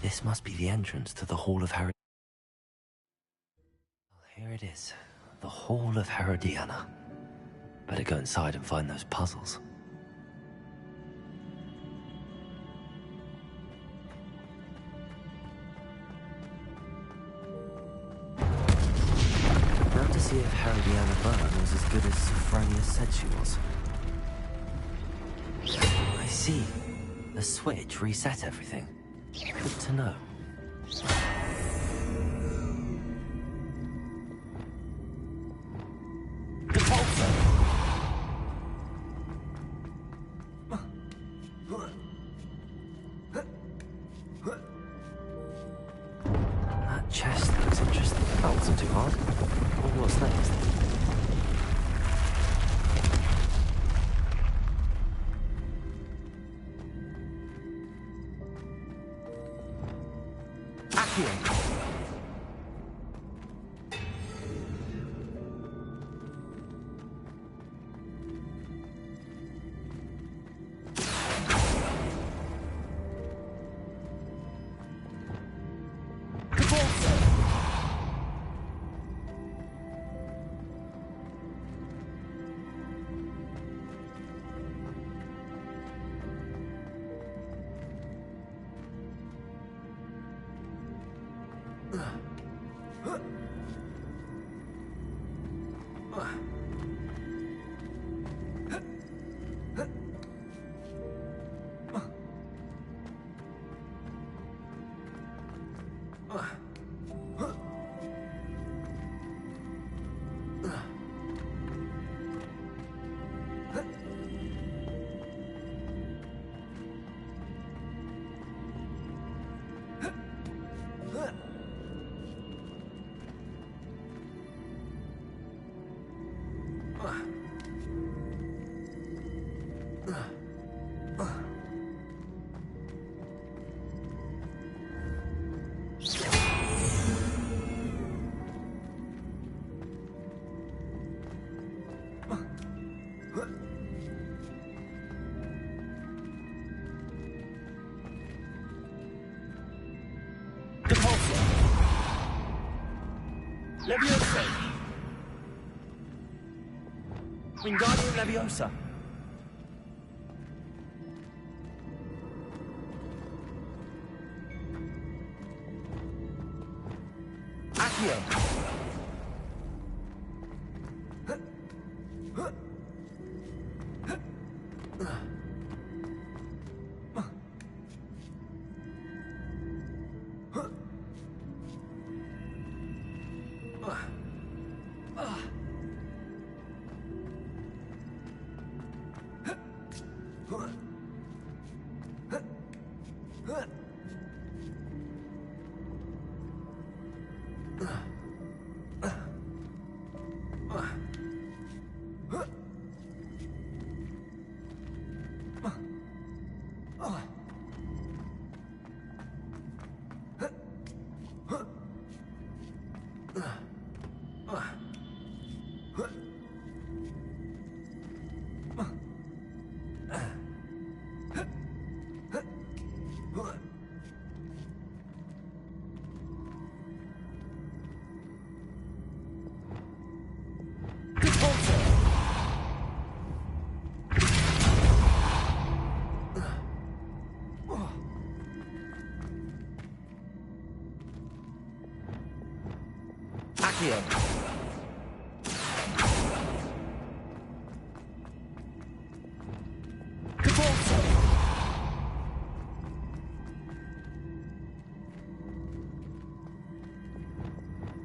This must be the entrance to the Hall of Herod. Well, here it is. The Hall of Herodiana. Better go inside and find those puzzles. Now to see if Herodiana Byrne was as good as Sophronia said she was. I see. The switch reset everything. Good to know. That chest looks interesting. That wasn't too hard. Wonder what's next. Leviosa! Wingardium Leviosa! Accio!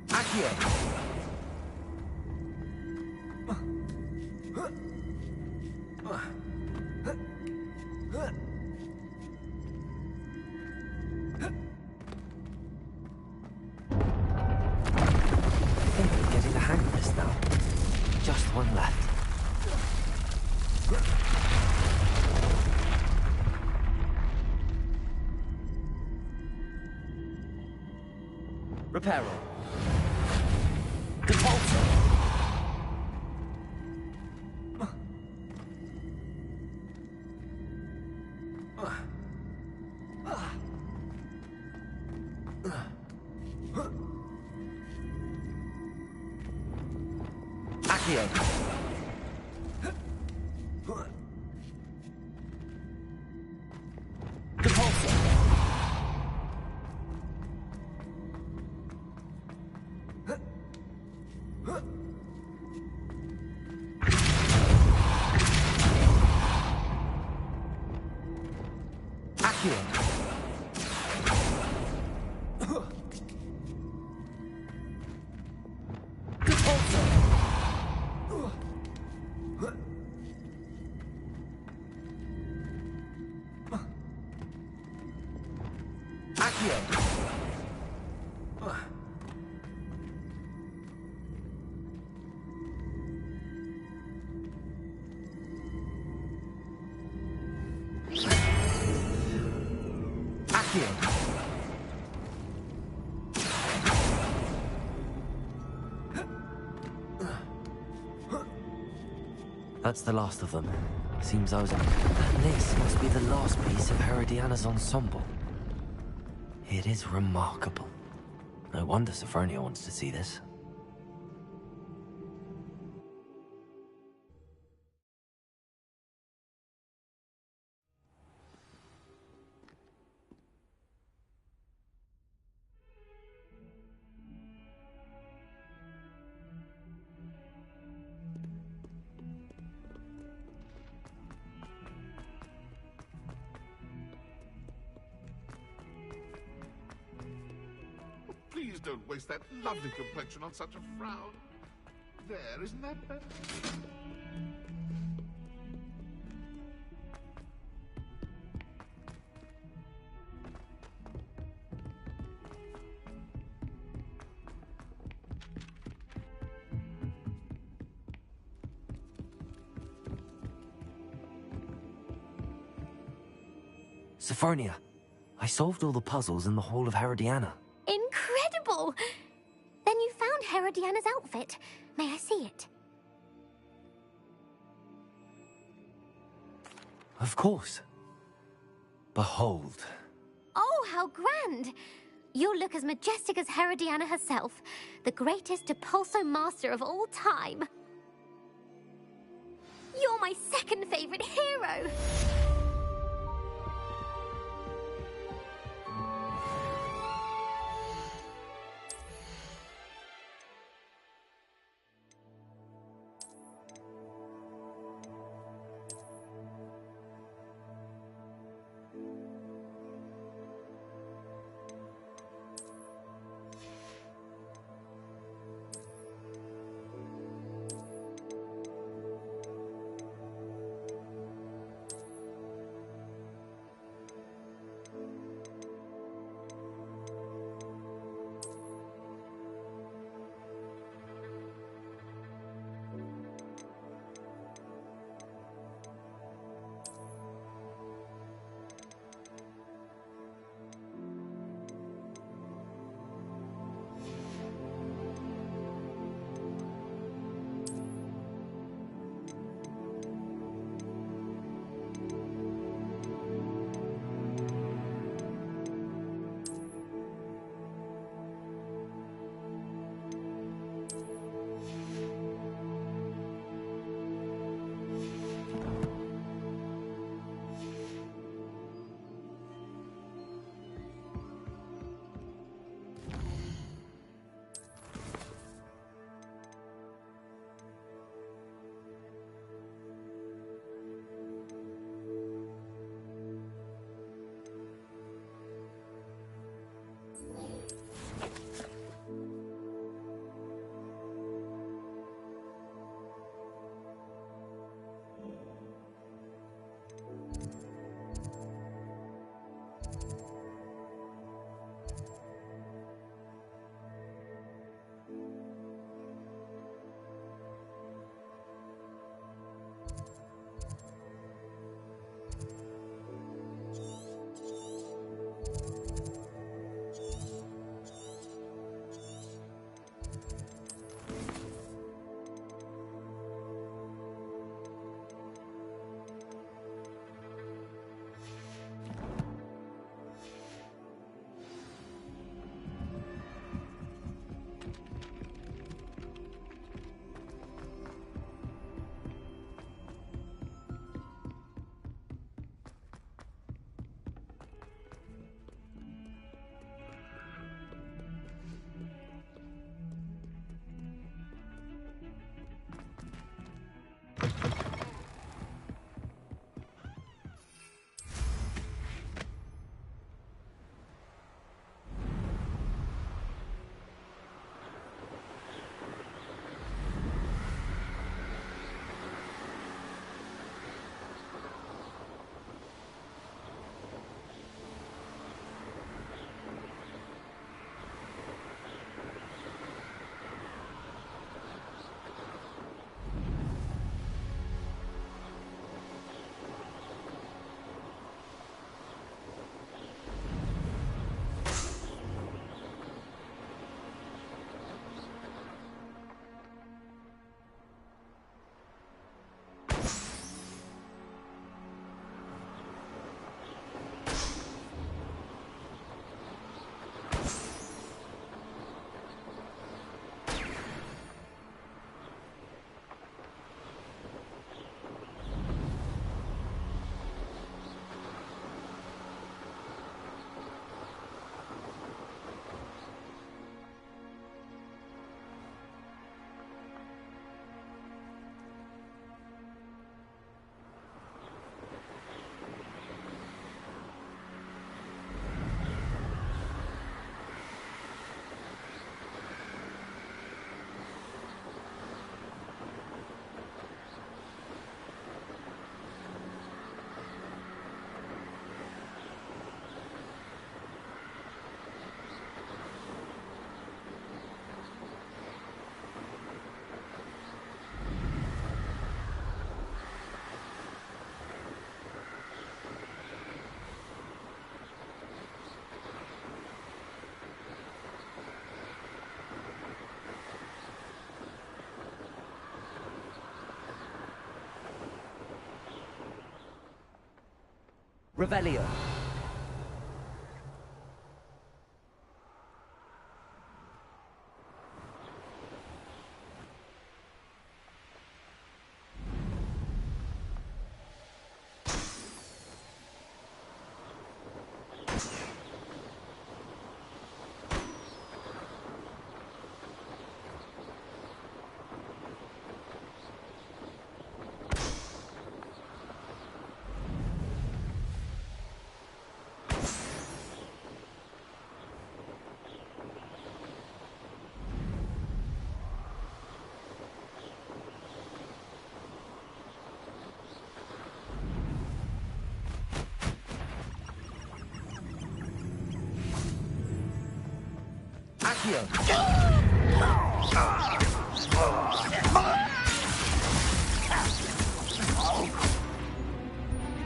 Accio! Getting the hang of this now. Just one left. Reparo. Repulsor. Accio. Depulso. Accio. Depulso. Accio. Accio. That's the last of them. Seems I was... And this must be the last piece of Herodiana's ensemble. It is remarkable. No wonder Sophronia wants to see this. Please don't waste that lovely complexion on such a frown. There, isn't that better? Sophronia, I solved all the puzzles in the Hall of Herodiana. Incredible! Then you found Herodiana's outfit. May I see it? Of course. Behold. Oh, how grand! You'll look as majestic as Herodiana herself, the greatest Depulso master of all time. You're my second favorite hero! Revelio. Accio.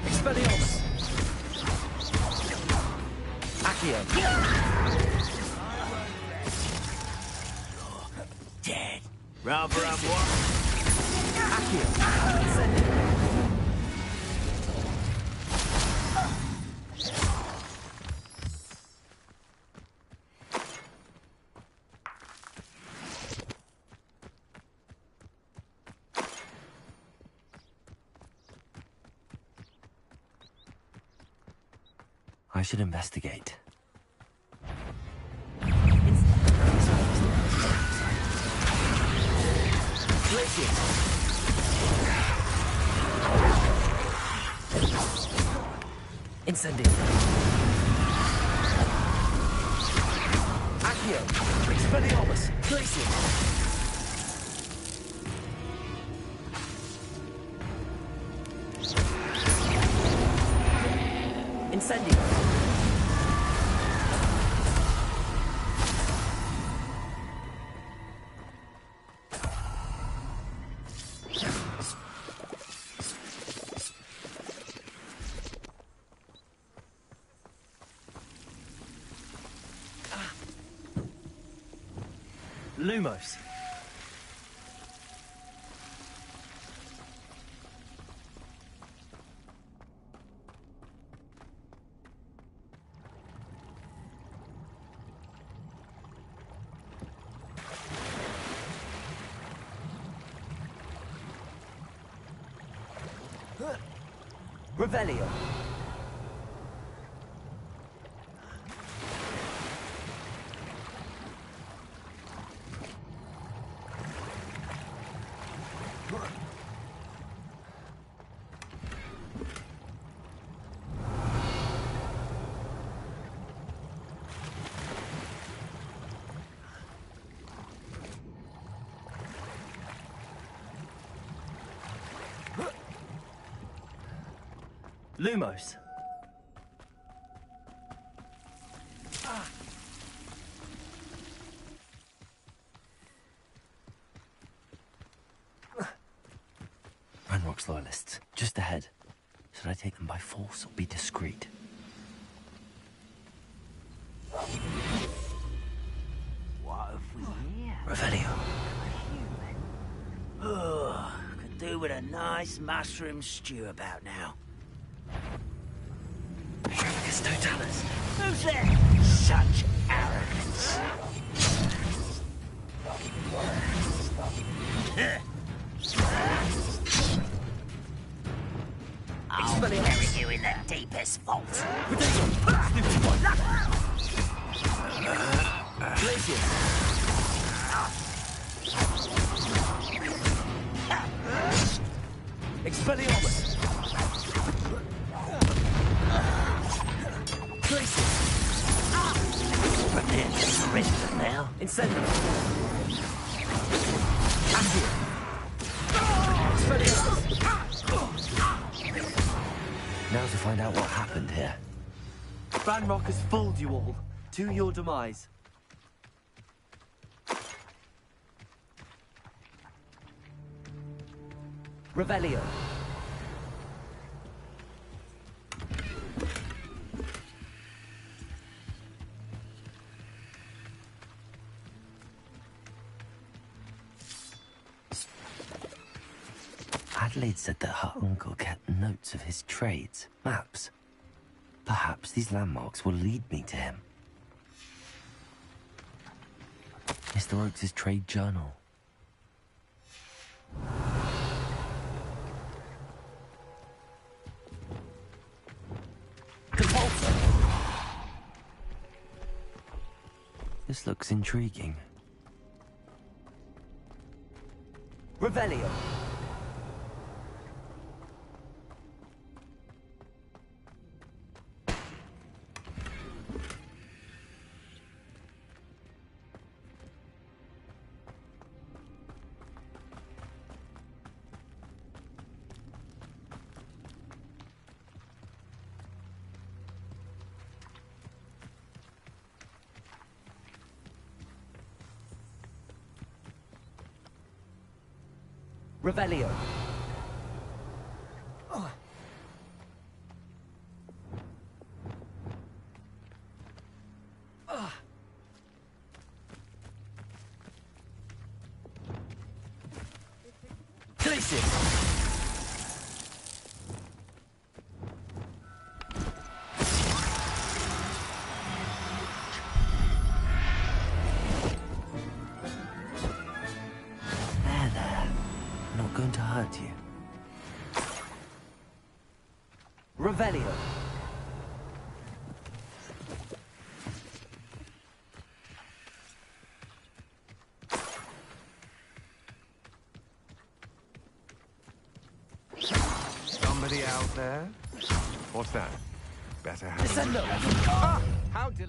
Expelliarmus. Accio. Dead. Rather have what? Accio. Ascending. I should investigate. Glacier. Incendio. Accio. Expelliarmus. Glacier. Incendio. Lumos. Revelio. Lumos. Ranrock's loyalists, just ahead. Should I take them by force or be discreet? What have we here? Revelio. Oh, could do with a nice mushroom stew about now. It's Totalis. Who's there? Such arrogance. I'll bury you in the deepest vault. Glacier. Expelliarmus. Glacier. Prepare to surrender now. Incendio. Accio. Expelliarmus. Now to find out what happened here. Ranrock has fooled you all. To your demise. Revelio. Adelaide said that her uncle kept notes of his trades, maps. Perhaps these landmarks will lead me to him. Mr. Oakes' trade journal. This looks intriguing. Revelio. Revelio. Going to hurt you. Revelio. Somebody out there? What's that? Better have Descendo. Ah! How del...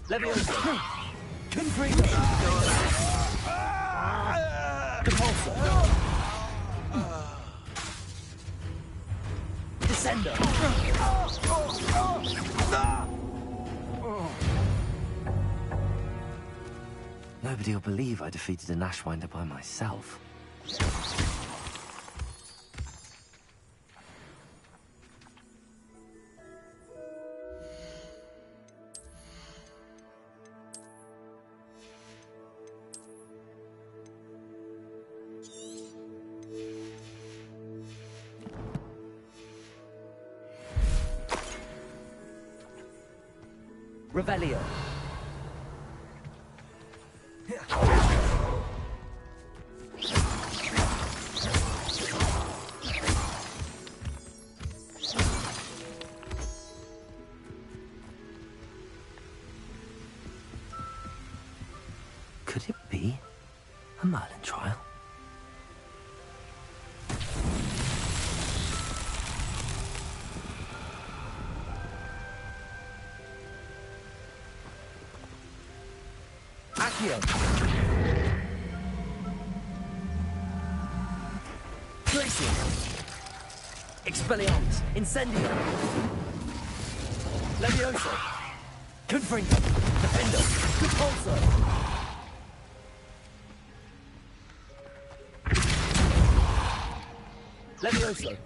Leviosa. Confringo. Compulsor. Descendo. Nobody will believe I defeated an Ashwinder by myself. Revelio. Could it be a Merlin trial? Accio. Glacier. Expelliarmus. Incendio. Levioso. Confringo. Defendo. Repulsor. Levioso.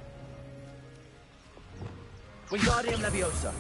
Wingardium Leviosa.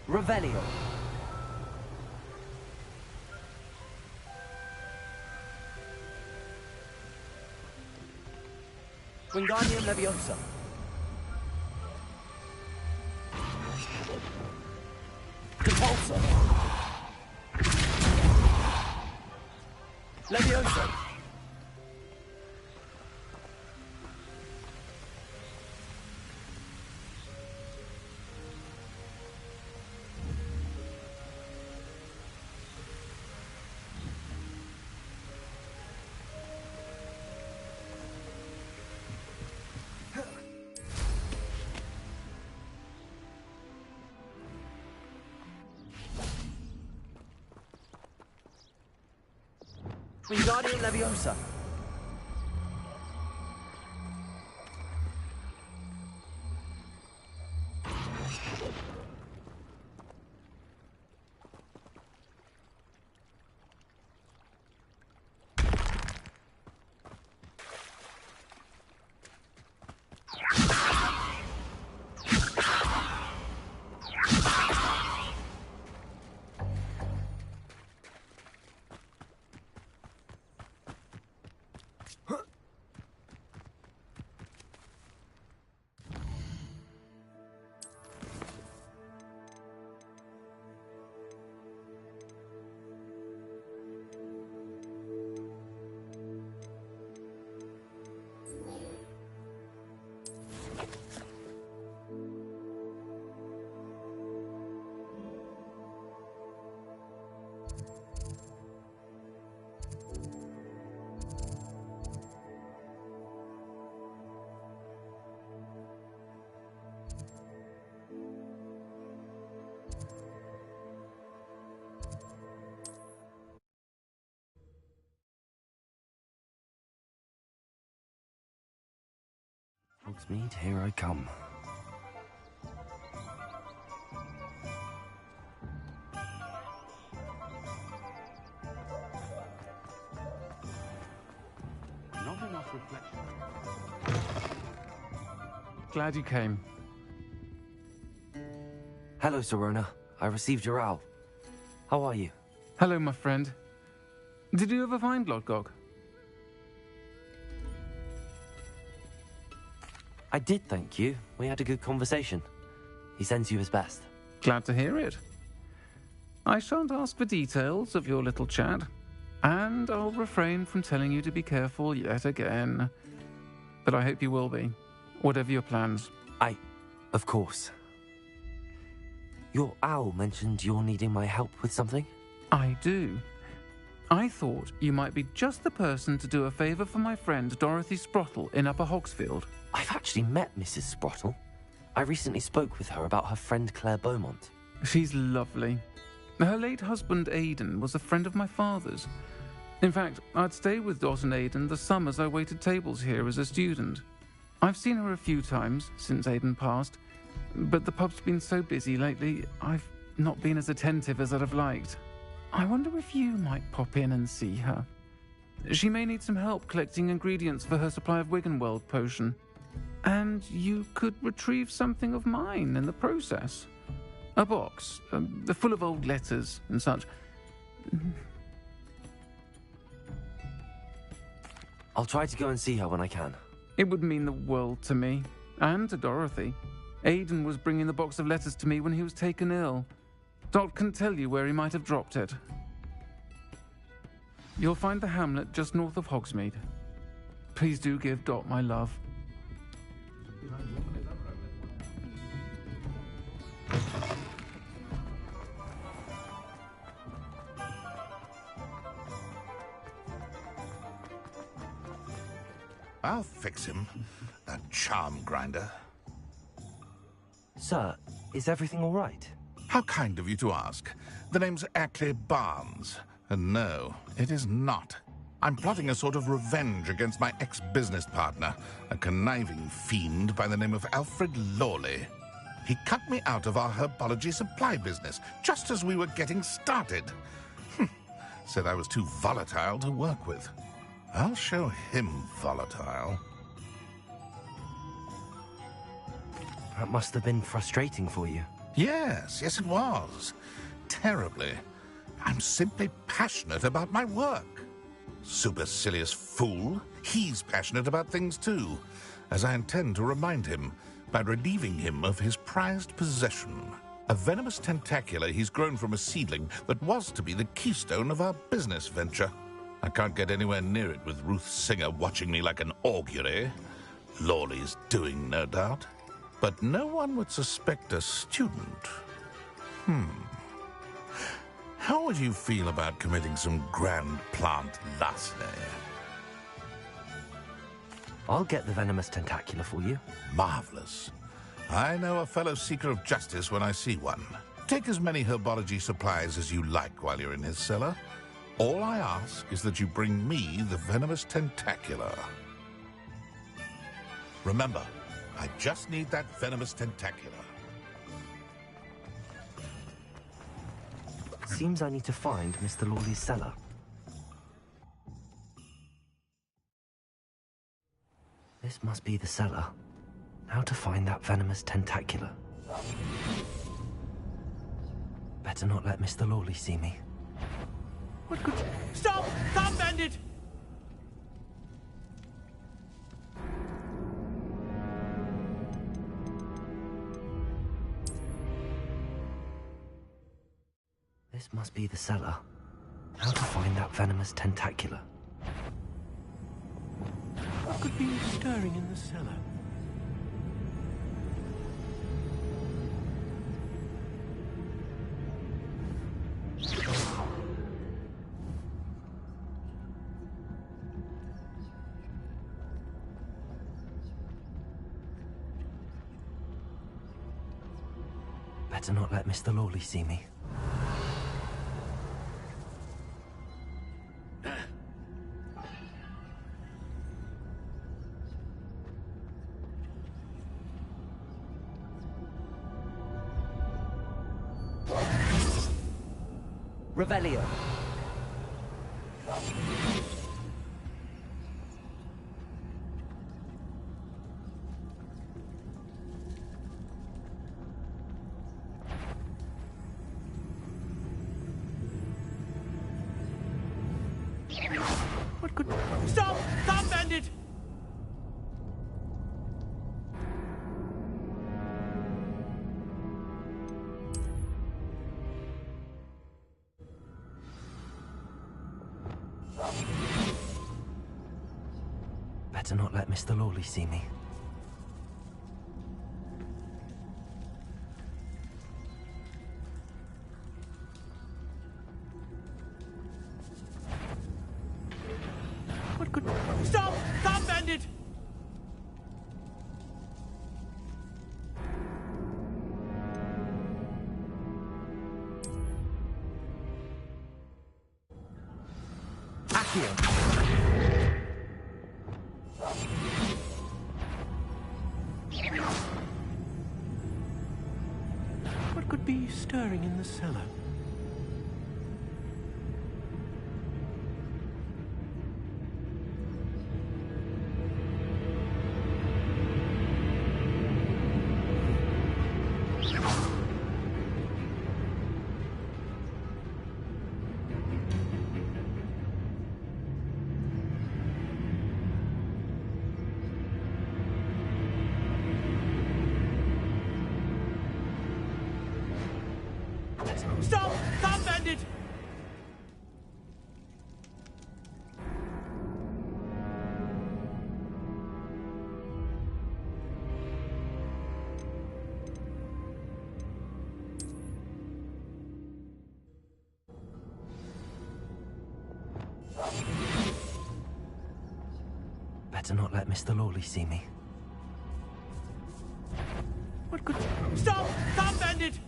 Revelio. Wingardium Leviosa. Compulsor. Leviosa. Wingardium Leviosa. Hogsmeade, here I come. Not enough reflection. Glad you came. Hello, Serona. I received your owl. How are you? Hello, my friend. Did you ever find Lodgok? I did, thank you. We had a good conversation. He sends you his best. Glad to hear it. I shan't ask for details of your little chat, and I'll refrain from telling you to be careful yet again. But I hope you will be, whatever your plans. Of course. Your owl mentioned you're needing my help with something? I do. I thought you might be just the person to do a favour for my friend Dorothy Sprottle in Upper Hogsfield. I've actually met Mrs. Sprottle. I recently spoke with her about her friend Claire Beaumont. She's lovely. Her late husband Aidan was a friend of my father's. In fact, I'd stay with Dot and Aidan the summers I waited tables here as a student. I've seen her a few times since Aidan passed, but the pub's been so busy lately, I've not been as attentive as I'd have liked. I wonder if you might pop in and see her. She may need some help collecting ingredients for her supply of Wiggenweld potion. And you could retrieve something of mine in the process. A box, full of old letters and such. I'll try to go and see her when I can. It would mean the world to me, and to Dorothy. Aidan was bringing the box of letters to me when he was taken ill. Dot can tell you where he might have dropped it. You'll find the hamlet just north of Hogsmeade. Please do give Dot my love. I'll fix him, that charm grinder. Sir, is everything all right? How kind of you to ask. The name's Ackley Barnes. And no, it is not. I'm plotting a sort of revenge against my ex-business partner, a conniving fiend by the name of Alfred Lawley. He cut me out of our herbology supply business, just as we were getting started. Said I was too volatile to work with. I'll show him volatile. That must have been frustrating for you. Yes, it was. Terribly. I'm simply passionate about my work. Supercilious fool. He's passionate about things too, as I intend to remind him by relieving him of his prized possession. A venomous tentacula he's grown from a seedling that was to be the keystone of our business venture. I can't get anywhere near it with Ruth Singer watching me like an augury. Lawley's doing, no doubt. But no one would suspect a student. How would you feel about committing some grand plant larceny? I'll get the venomous tentacula for you. Marvelous. I know a fellow seeker of justice when I see one. Take as many herbology supplies as you like while you're in his cellar. All I ask is that you bring me the venomous tentacular. Remember, I just need that venomous tentacular. Seems I need to find Mr. Lawley's cellar. This must be the cellar. How to find that venomous tentacular? Better not let Mr. Lawley see me. What could... Stop! Stop, bandit! This must be the cellar. How to find that venomous tentacular? What could be stirring in the cellar? Better not let Mr. Lawley see me. Revelio. What could... Stop! Stop, bandit! Better not let Mr. Lawley see me. What could... Stop! Stop, bandit! What could be stirring in the cellar? Stop! Stop, bandit! Better not let Mr. Lawley see me. What could... Stop! Stop, bandit!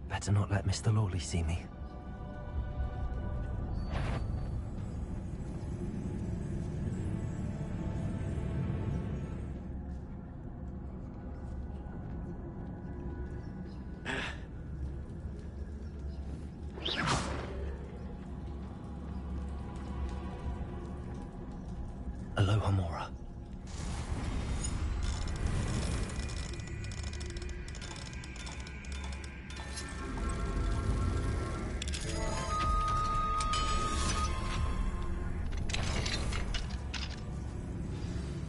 Better not let Mr. Lawley see me. Aloha Mora.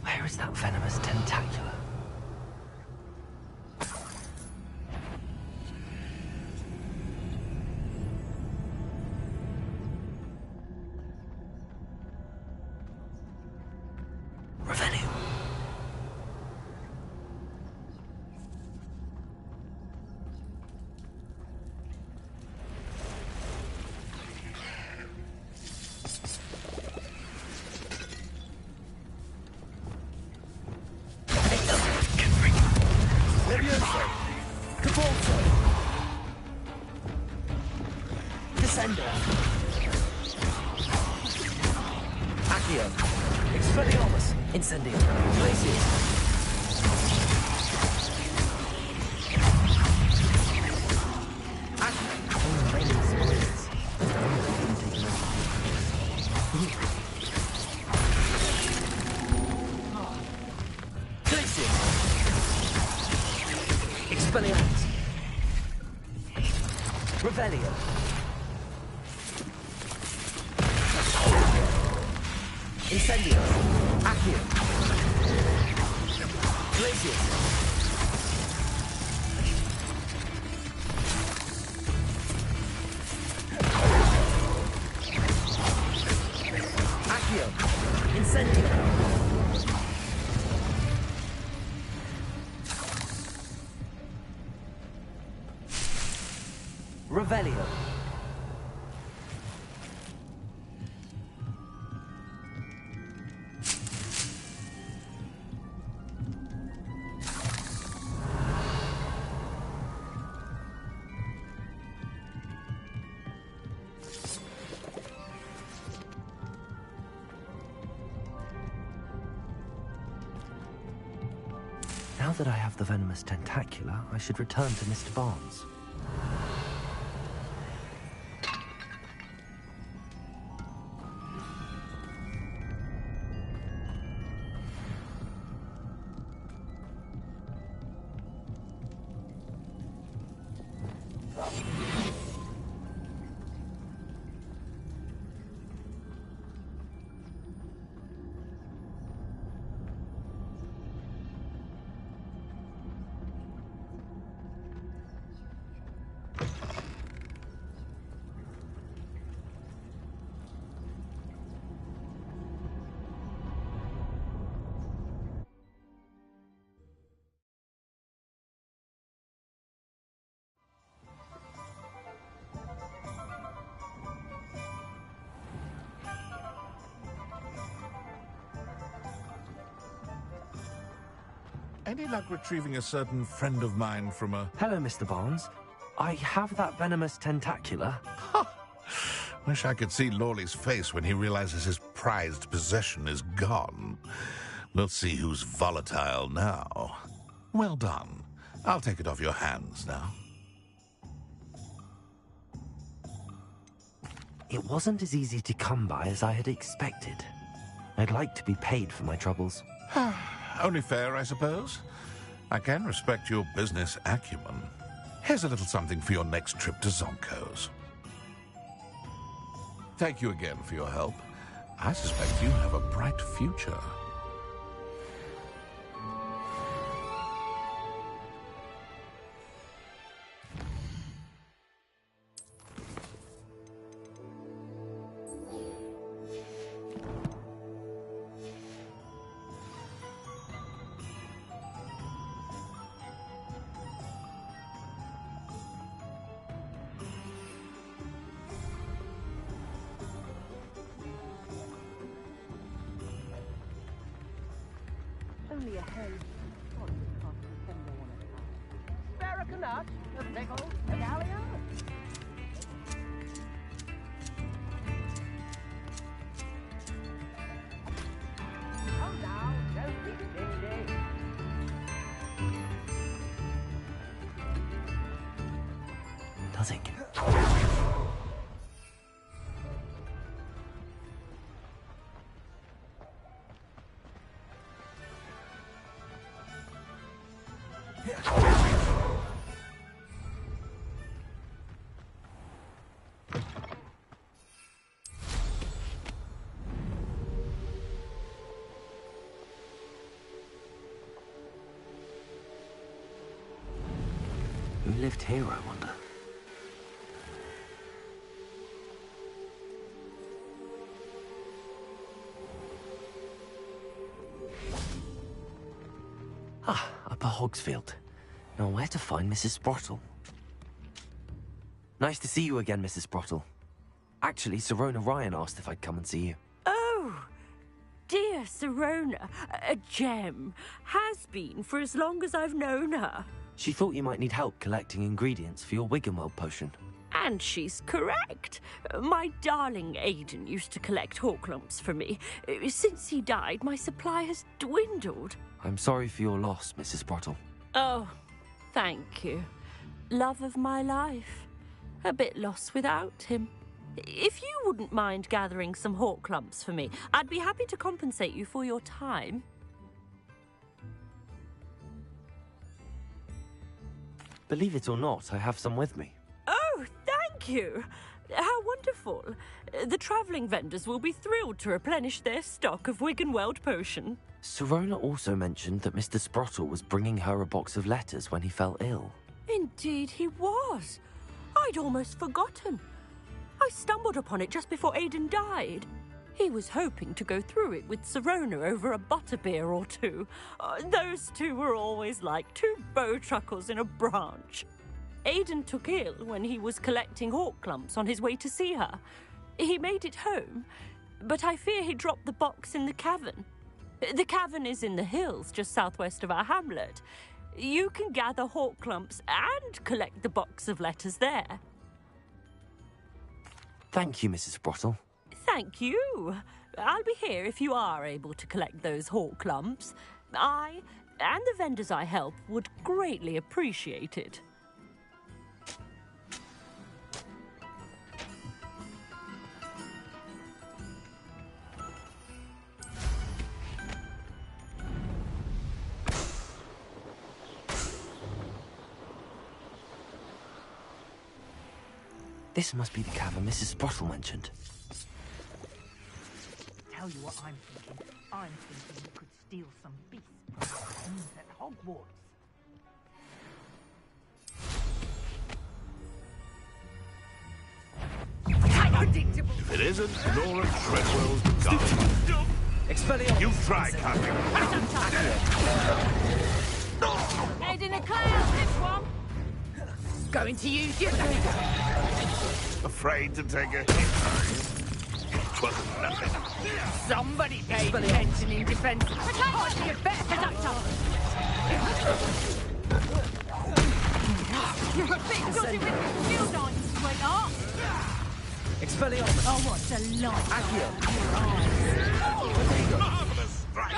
Where is that venomous tentacular? Descendo. Accio. Expelliarmus. Incendio. Glacius. Expelliarmus. Revelio. Incendio. Accio. Glacius. Accio. Incendio. Revelio. Now that I have the venomous tentacula, I should return to Mr. Barnes. Any luck retrieving a certain friend of mine from a... Hello, Mr. Barnes. I have that venomous tentacula. Wish I could see Lawley's face when he realizes his prized possession is gone. We'll see who's volatile now. Well done. I'll take it off your hands now. It wasn't as easy to come by as I had expected. I'd like to be paid for my troubles. Only fair, I suppose. I can respect your business acumen. Here's a little something for your next trip to Zonko's. Thank you again for your help. I suspect you have a bright future. Only a hen. Sorry, we can't send no one a cow. Asparagus nut, a pickle, a galleon. Come now, don't be stingy. Does it? Who lived here, I wonder? Ah, Upper Hogsfield. Now where to find Mrs. Sprottle? Nice to see you again, Mrs. Sprottle. Actually, Sirona Ryan asked if I'd come and see you. Oh, dear Sirona, a gem. Has been for as long as I've known her. She thought you might need help collecting ingredients for your Wiggenweld potion. And she's correct. My darling Aidan used to collect hawk lumps for me. Since he died, my supply has dwindled. I'm sorry for your loss, Mrs. Sprottle. Oh, thank you. Love of my life. A bit lost without him. If you wouldn't mind gathering some hawk lumps for me, I'd be happy to compensate you for your time. Believe it or not, I have some with me. Oh, thank you. How wonderful. The travelling vendors will be thrilled to replenish their stock of Wiggenweld potion. Sirona also mentioned that Mr. Sprottle was bringing her a box of letters when he fell ill. Indeed he was. I'd almost forgotten. I stumbled upon it just before Aidan died. He was hoping to go through it with Sirona over a butterbeer or two. Those two were always like two bowtruckles in a branch. Aidan took ill when he was collecting hawk lumps on his way to see her. He made it home, but I fear he dropped the box in the cavern. The cavern is in the hills just southwest of our hamlet. You can gather hawk lumps and collect the box of letters there. Thank you, Mrs. Sprottle. Thank you. I'll be here if you are able to collect those hawk lumps. I and the vendors I help would greatly appreciate it. This must be the cavern Mrs. Sprottle mentioned. Tell you what I'm thinking. I'm thinking we could steal some beasts from our friends at Hogwarts. Unpredictable. If it isn't Nora Treadwell's gun. Expelliarmus! You try, Captain. Aidan a clown, this one. Going to use your... Afraid to take a hit. It wasn't nothing. Somebody paid attention in defense. Oh, you better conductor. You're a bit dodgy with your shield, aren't you, sweetheart? Expelliarmus! Oh, what a light. Accio! Your eyes. Marvelous strike.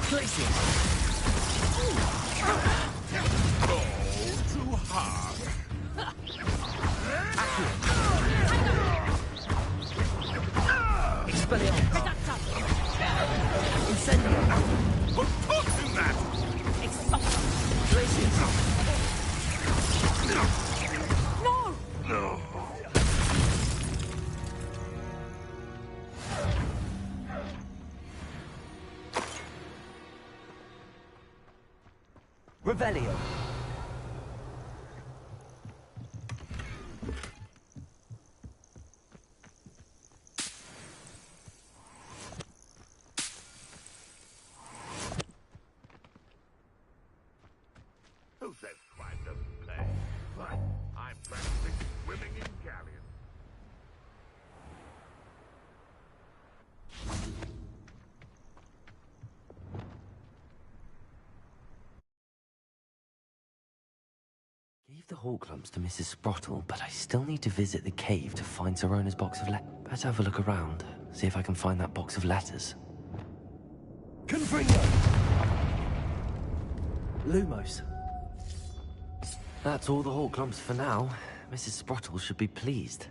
Glacier! Oh, too hard. Expelliarmus! Incendio! Put force in that. Glacier! No! No. Revelio! Who says crime doesn't pay? Right. I'm practicing swimming in galleons. Gave the hawk lumps to Mrs. Sprottle, but I still need to visit the cave to find Sirona's box of letters. Better have a look around, see if I can find that box of letters. Confringo! Lumos. That's all the hawk lumps for now. Mrs. Sprottle should be pleased.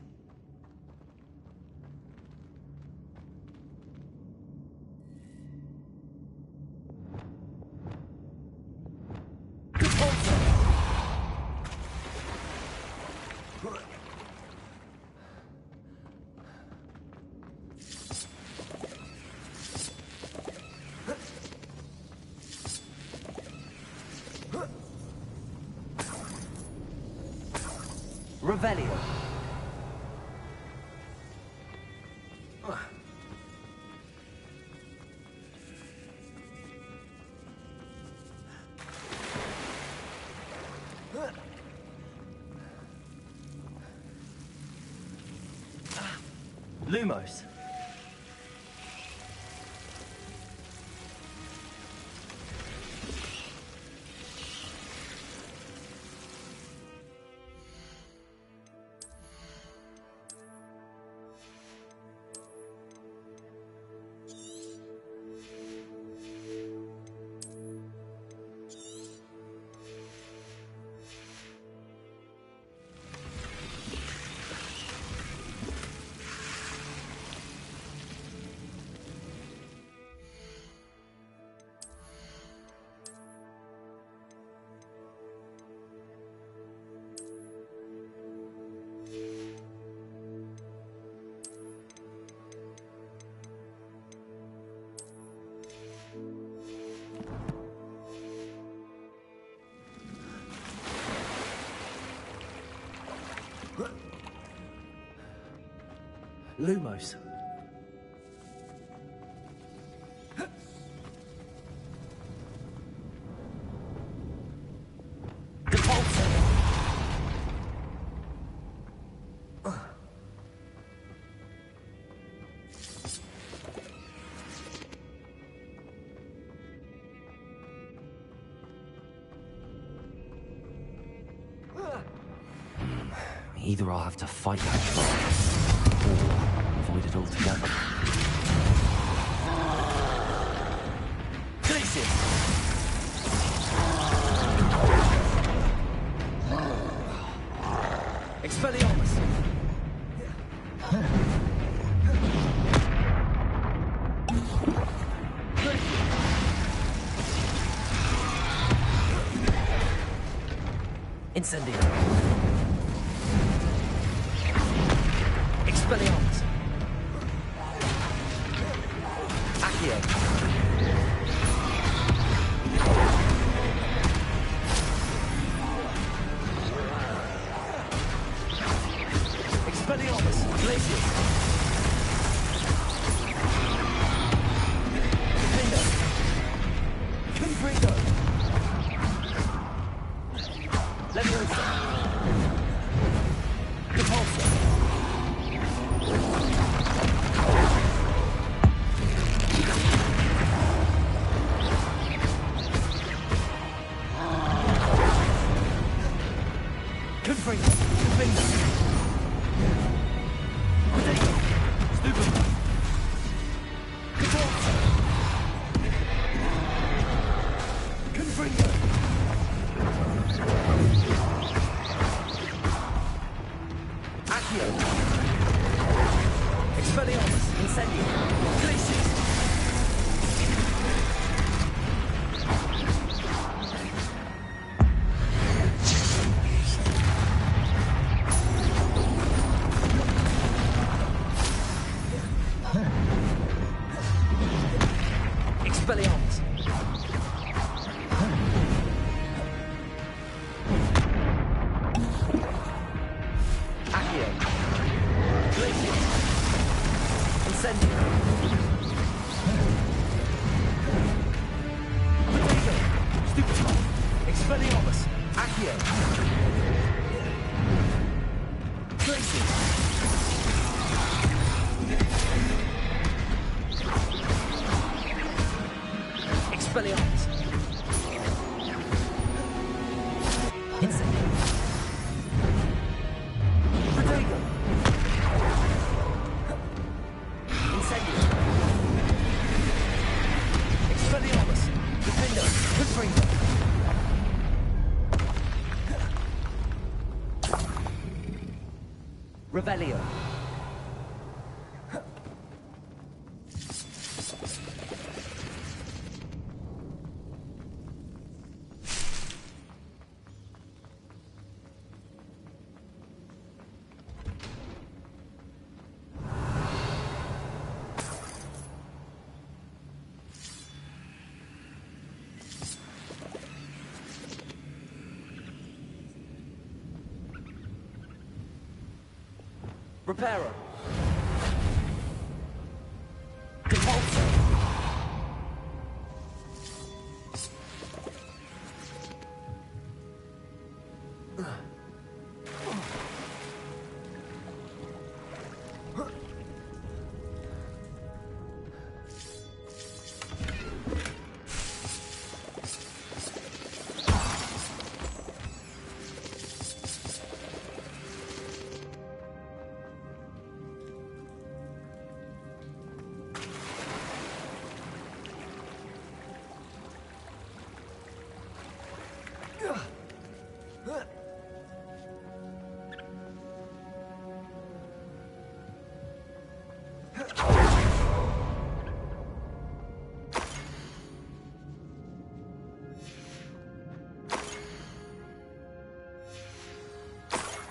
Revelio. Lumos. Lumos. Either I'll have to fight that troll, or avoid it altogether. Glacius! Expelliarmus! Incendio! Expelliarmus! Accio! Expelliarmus! Glacius! Defender! Confringo! Leviosa! Repulsor! Confringo! Confringo! Potato! Stupid! Repulsor! Confringo! Accio! Expelliarmus! Incendio! Glacius! Expelliarmus! Accio! Glacius! Incendio! Potato! Stupid! Expelliarmus! Accio! Glacius! Expelliarmus! Incendio! Potato! Incendio! Expelliarmus! Defender! Confringo! Revelio! Reparo! Repulsor!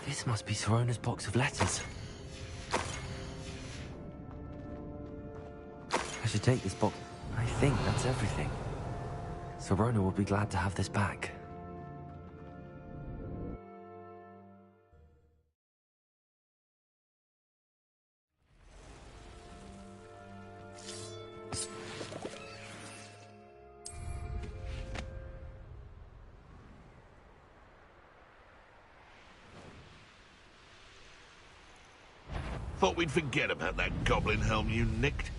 This must be Sorona's box of letters. I should take this box. I think that's everything. Sorona will be glad to have this back. Thought we'd forget about that goblin helm you nicked.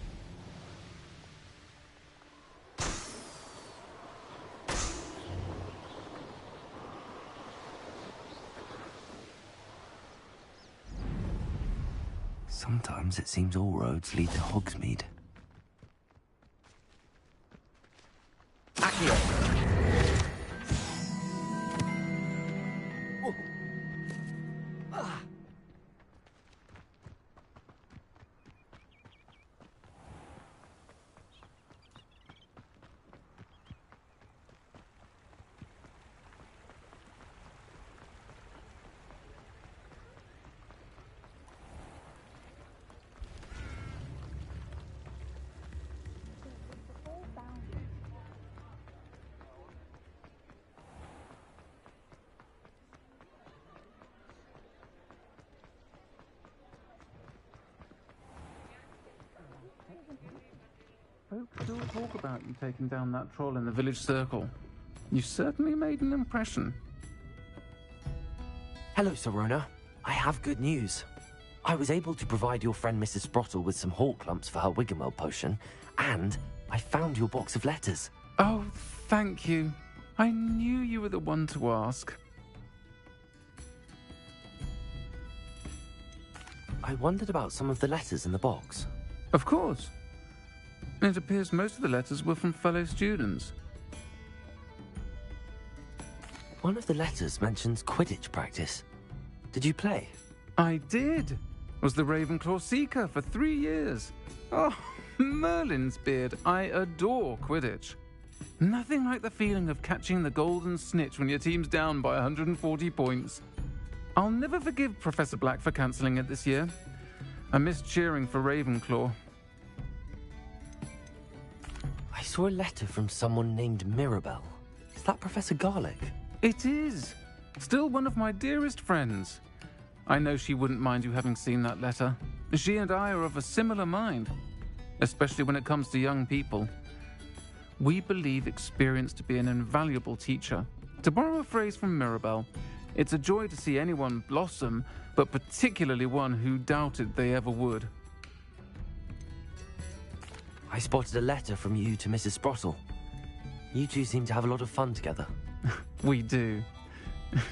Sometimes it seems all roads lead to Hogsmeade. Accio! Folks still talk about you taking down that troll in the village circle. You certainly made an impression. Hello, Sirona. I have good news. I was able to provide your friend Mrs. Sprottle with some hawk lumps for her Wiggenweld potion, and I found your box of letters. Oh, thank you. I knew you were the one to ask. I wondered about some of the letters in the box. Of course. It appears most of the letters were from fellow students. One of the letters mentions Quidditch practice. Did you play? I did. Was the Ravenclaw Seeker for 3 years. Oh, Merlin's beard. I adore Quidditch. Nothing like the feeling of catching the golden snitch when your team's down by 140 points. I'll never forgive Professor Black for cancelling it this year. I missed cheering for Ravenclaw. I saw a letter from someone named Mirabelle. Is that Professor Garlick? It is. Still one of my dearest friends. I know she wouldn't mind you having seen that letter. She and I are of a similar mind, especially when it comes to young people. We believe experience to be an invaluable teacher. To borrow a phrase from Mirabelle, it's a joy to see anyone blossom, but particularly one who doubted they ever would. I spotted a letter from you to Mrs. Sprottle. You two seem to have a lot of fun together. We do.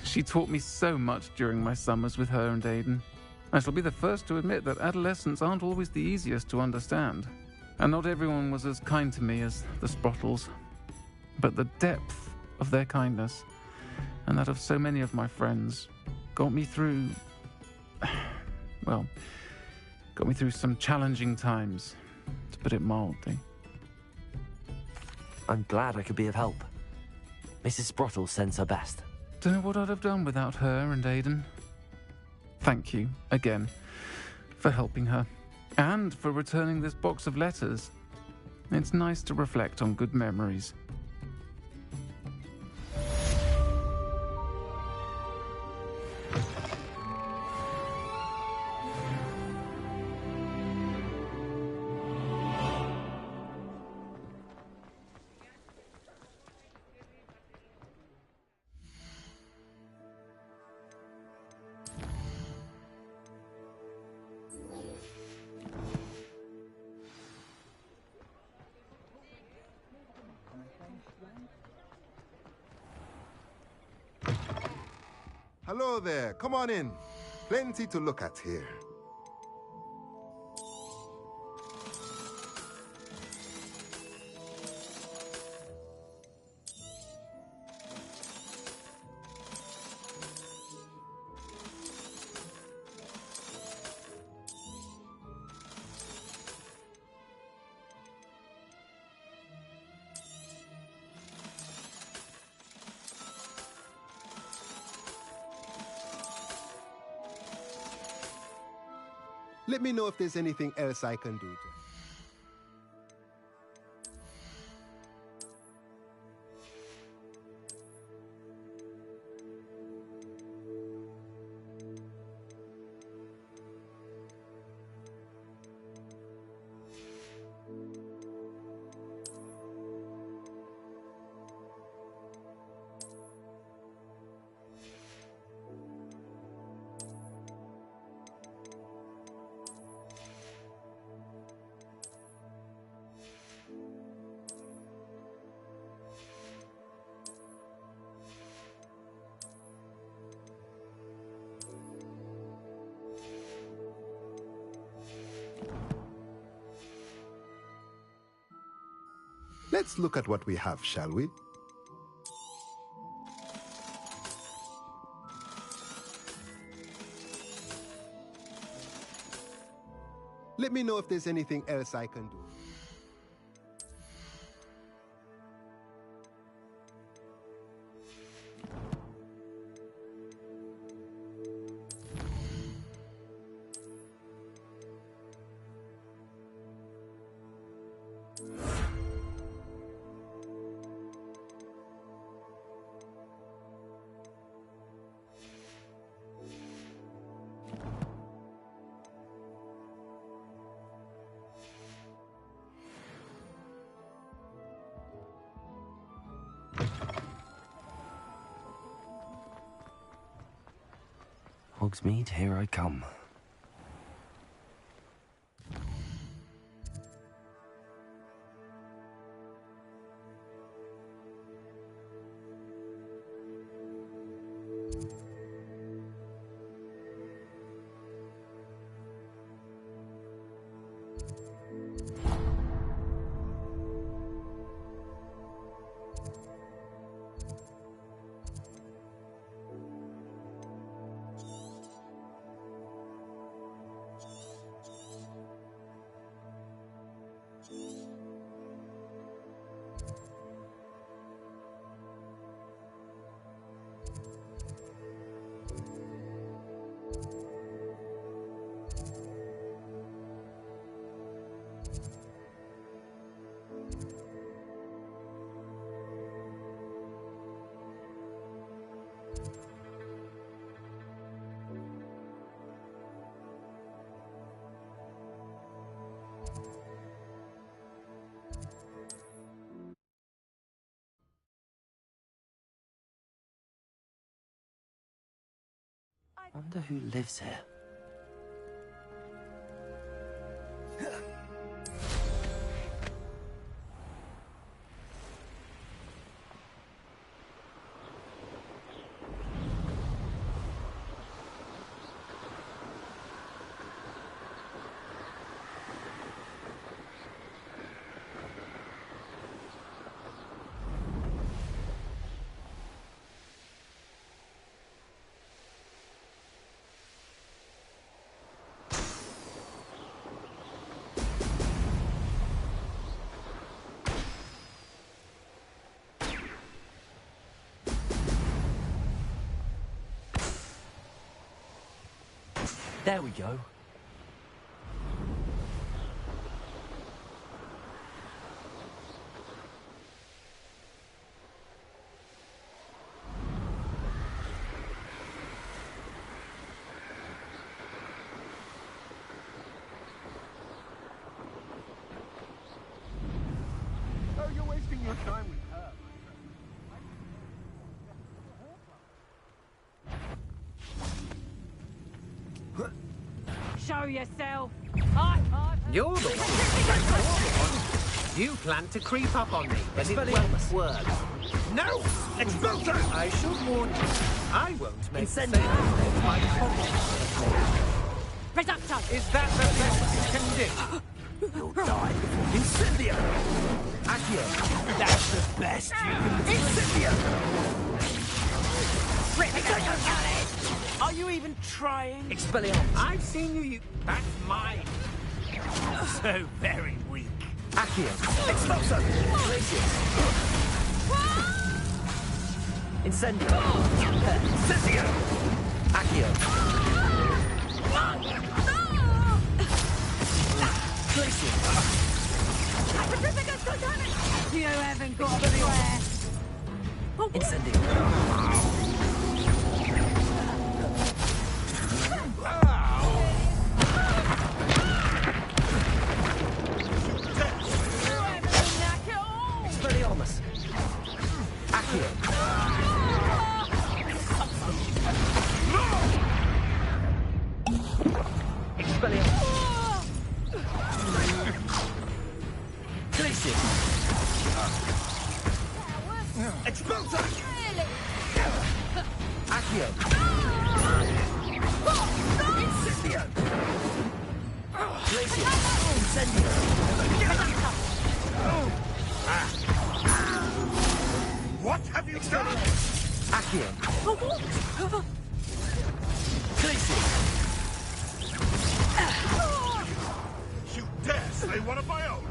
She taught me so much during my summers with her and Aidan. I shall be the first to admit that adolescents aren't always the easiest to understand. And not everyone was as kind to me as the Sprottles. But the depth of their kindness, and that of so many of my friends, got me through... well, got me through some challenging times, to put it mildly. I'm glad I could be of help. Mrs. Sprottle sends her best. Don't know what I'd have done without her and Aidan. Thank you, again, for helping her, and for returning this box of letters. It's nice to reflect on good memories. Hello there, come on in. Plenty to look at here. Let me know if there's anything else I can do to... Let's look at what we have, shall we? Let me know if there's anything else I can do. Hogsmeade, here I come. Wonder who lives here. There we go. Oh, you're wasting your time with her. Show yourself. You're the one. You plan to creep up on me, but it won't work. No! Explosion! I should warn you. I won't make the same mistake my colleagues. Reducto! Is that the best you can do? You'll die before Incendio! Accio! That's the best you can do. Incendio! Are you even trying? Expelliarmus! I've seen you. That's mine. So very weak. Accio! Expulso! Glacius! Incendio! Incendio! Accio! Glacius! You haven't got anywhere. Incendio! Expelliarmus! Accio! Expelliarmus! Glacius! Expulso! Accio! Incendio! Glacius! Incendio! What have you done? Accio. You dare slay one of my own?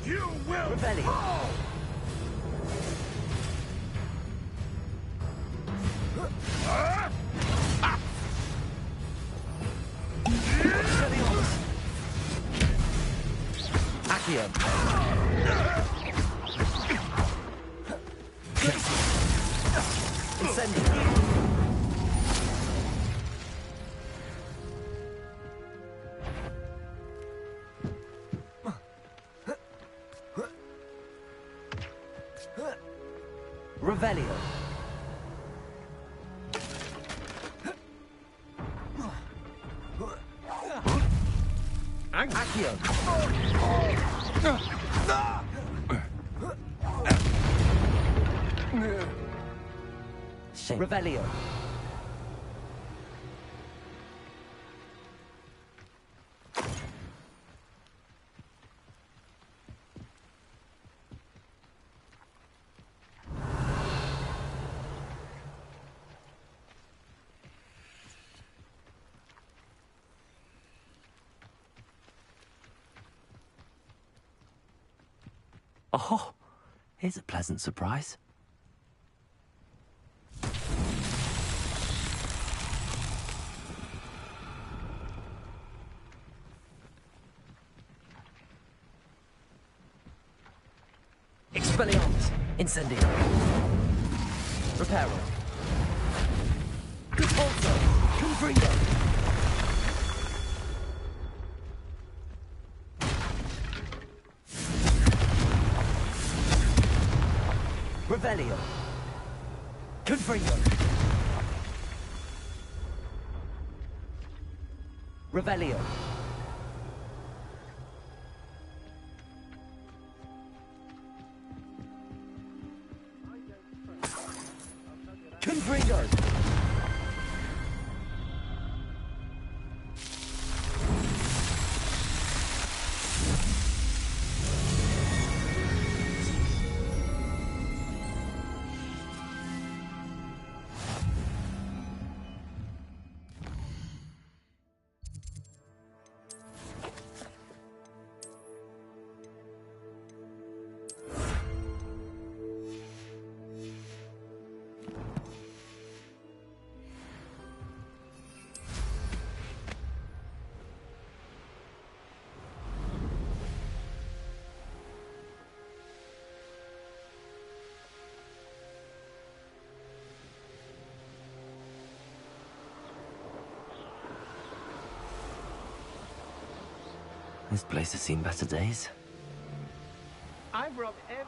You will! Revelio. Accio. Incendio. Revelio. Accio. Shame. Revelio. Oh, here's a pleasant surprise. Expelliarmus. Incendio. Reparo. Compulso. Confringo. Revelio. Confringo. Revelio. Confringo. This place has seen better days. I've robbed every...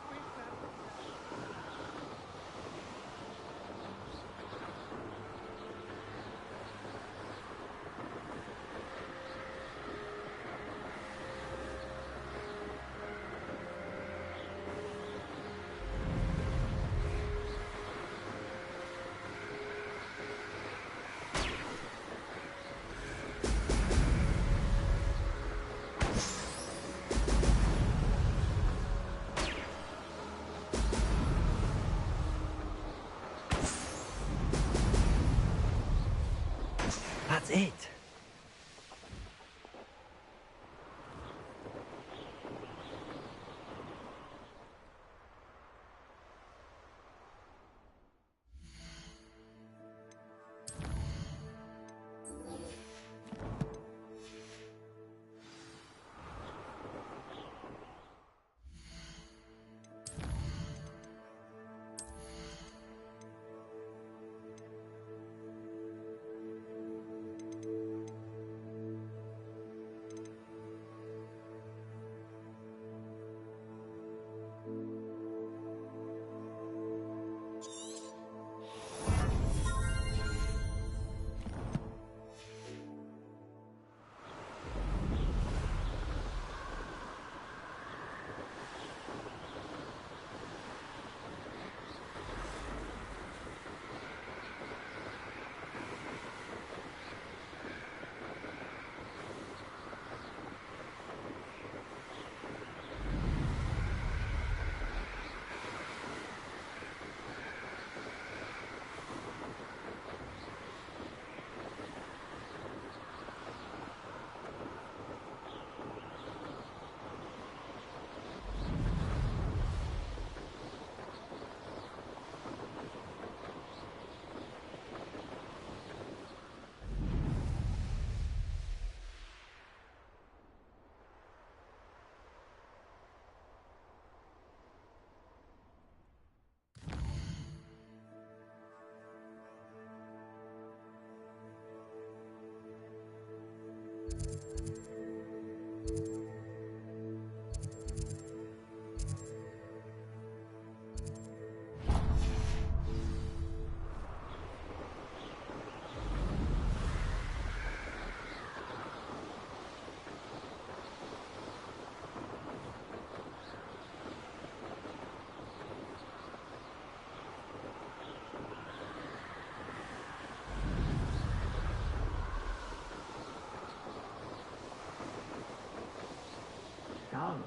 tongue.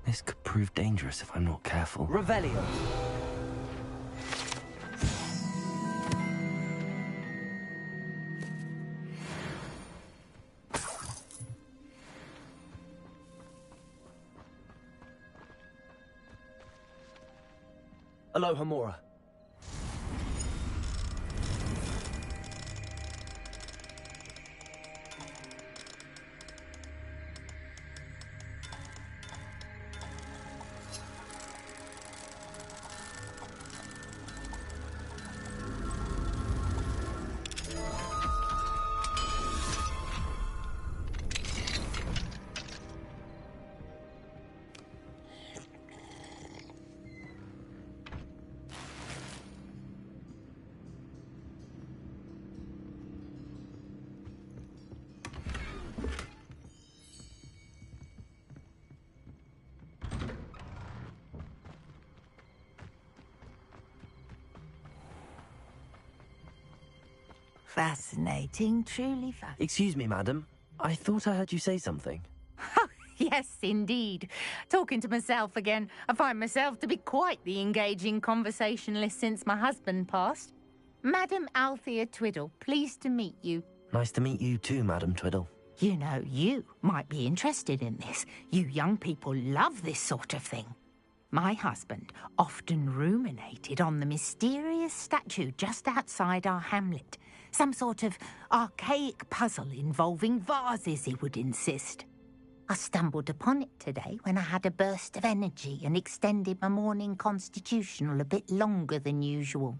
This could prove dangerous if I'm not careful. Revelio. Alohomora. Fascinating, truly fascinating. Excuse me, madam. I thought I heard you say something. Oh, yes, indeed. Talking to myself again. I find myself to be quite the engaging conversationalist since my husband passed. Madam Althea Twiddle, pleased to meet you. Nice to meet you too, Madam Twiddle. You know, you might be interested in this. You young people love this sort of thing. My husband often ruminated on the mysterious statue just outside our hamlet. Some sort of archaic puzzle involving vases, he would insist. I stumbled upon it today when I had a burst of energy and extended my morning constitutional a bit longer than usual.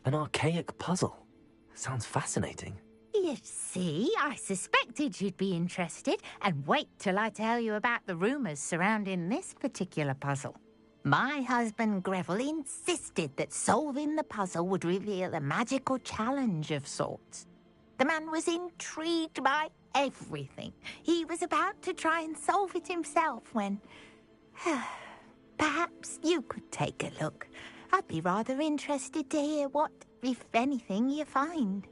An archaic puzzle. Sounds fascinating. You see, I suspected you'd be interested, and wait till I tell you about the rumours surrounding this particular puzzle. My husband Greville insisted that solving the puzzle would reveal a magical challenge of sorts. The man was intrigued by everything. He was about to try and solve it himself when... Perhaps you could take a look. I'd be rather interested to hear what, if anything, you find.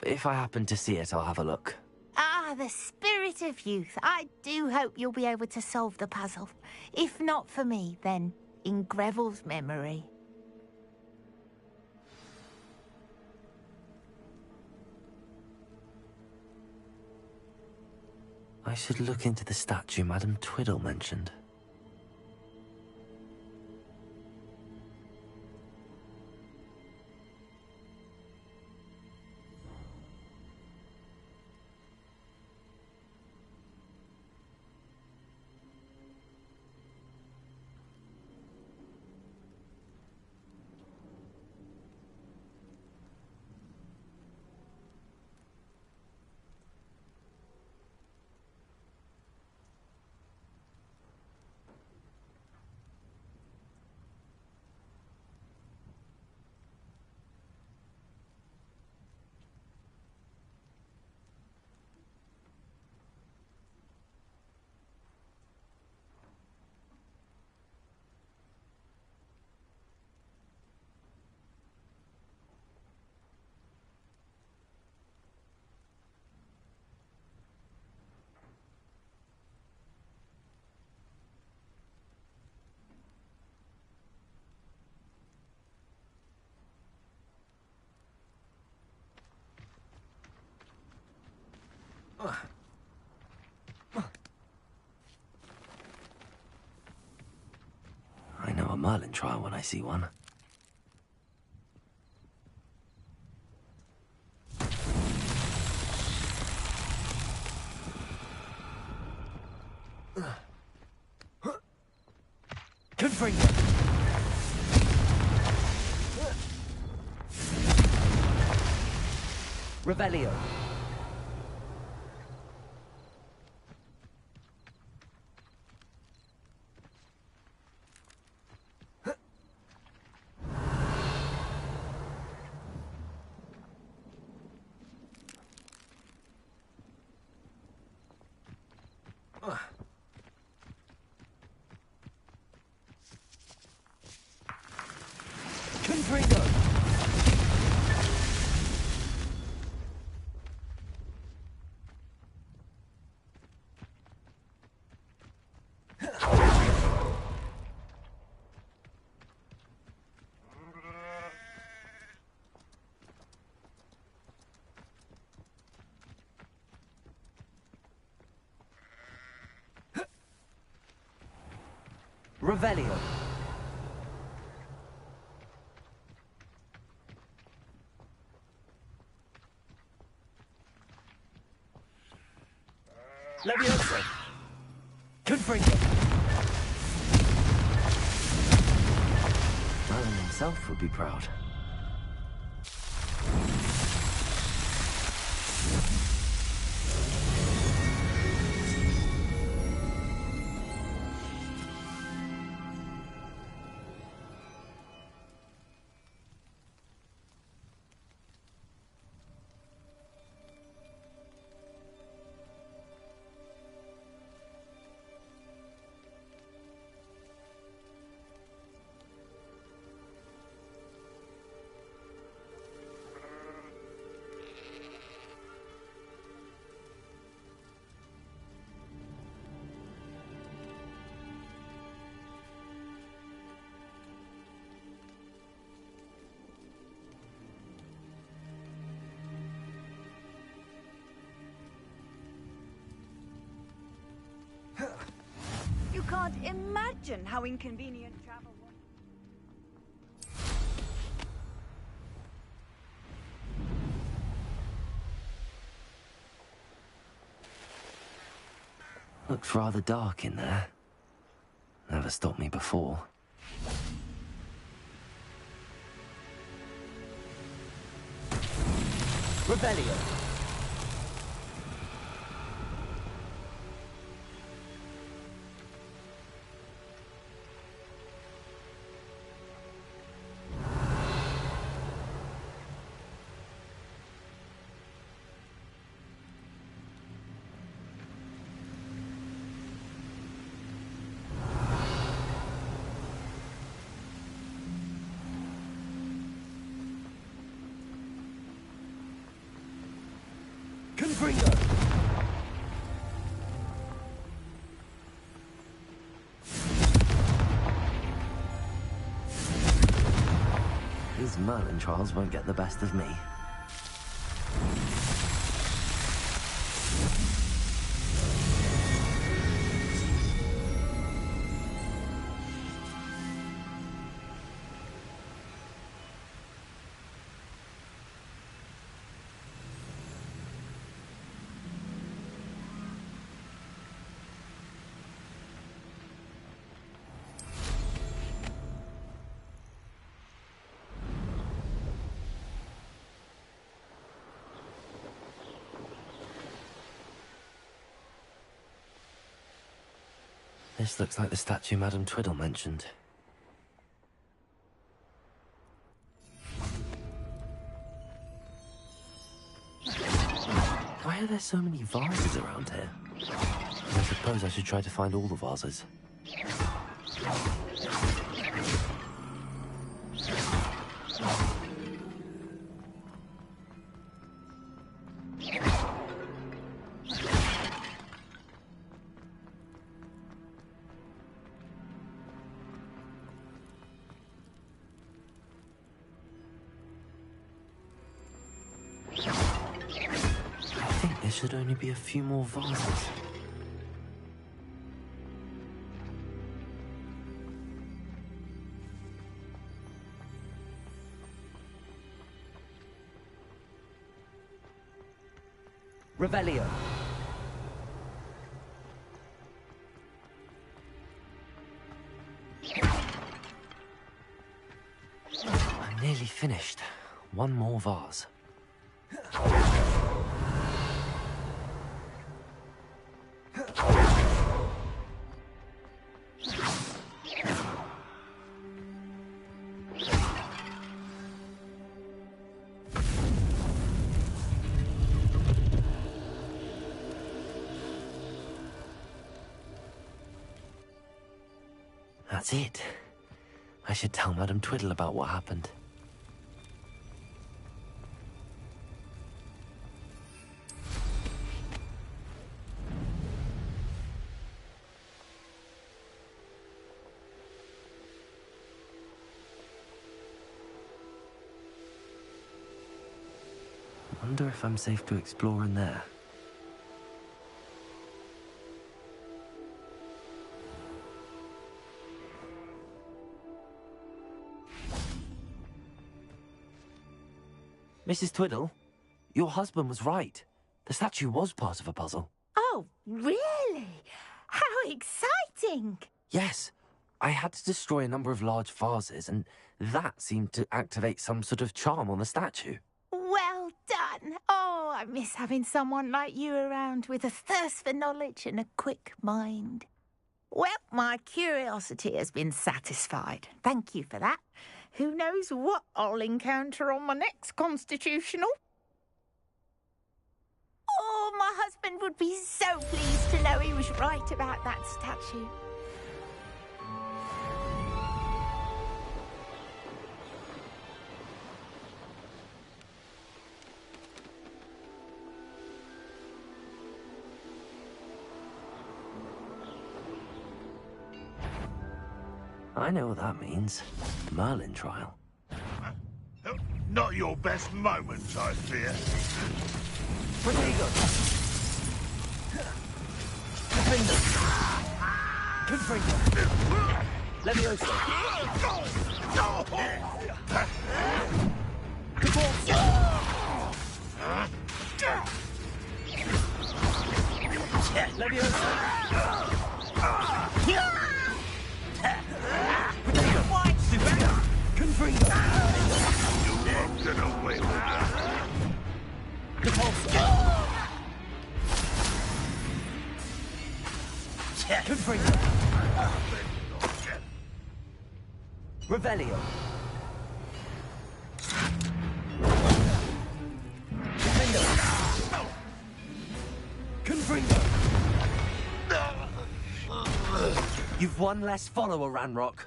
If I happen to see it, I'll have a look. Ah, the spirit of youth. I do hope you'll be able to solve the puzzle. If not for me, then in Greville's memory. I should look into the statue Madam Twiddle mentioned. I know a Merlin trial when I see one. Confringo. Revelio. Confringo! Revelio. Levioso. Confringo. Merlin himself would be proud. You can't imagine how inconvenient travel was. Looks rather dark in there. Never stopped me before. Revelio. Confringo. These Merlin trials won't get the best of me. This looks like the statue Madame Twiddle mentioned. Why are there so many vases around here? I suppose I should try to find all the vases. There should only be a few more vases. Revelio. I'm nearly finished. One more vase. That's it. I should tell Madame Twiddle about what happened. Wonder if I'm safe to explore in there. Mrs. Twiddle, your husband was right. The statue was part of a puzzle. Oh, really? How exciting! Yes, I had to destroy a number of large vases, and that seemed to activate some sort of charm on the statue. Well done. Oh, I miss having someone like you around with a thirst for knowledge and a quick mind. Well, my curiosity has been satisfied. Thank you for that. Who knows what I'll encounter on my next constitutional? Oh, my husband would be so pleased to know he was right about that statue. I know what that means. Merlin trial. Not your best moment, I fear. Protego! Defender! Confringo! Levioso! Levioso! Confringo! You won't get away with that. Confringo! Revelio! Defendo! Confringo! You've one less follower, Ranrock.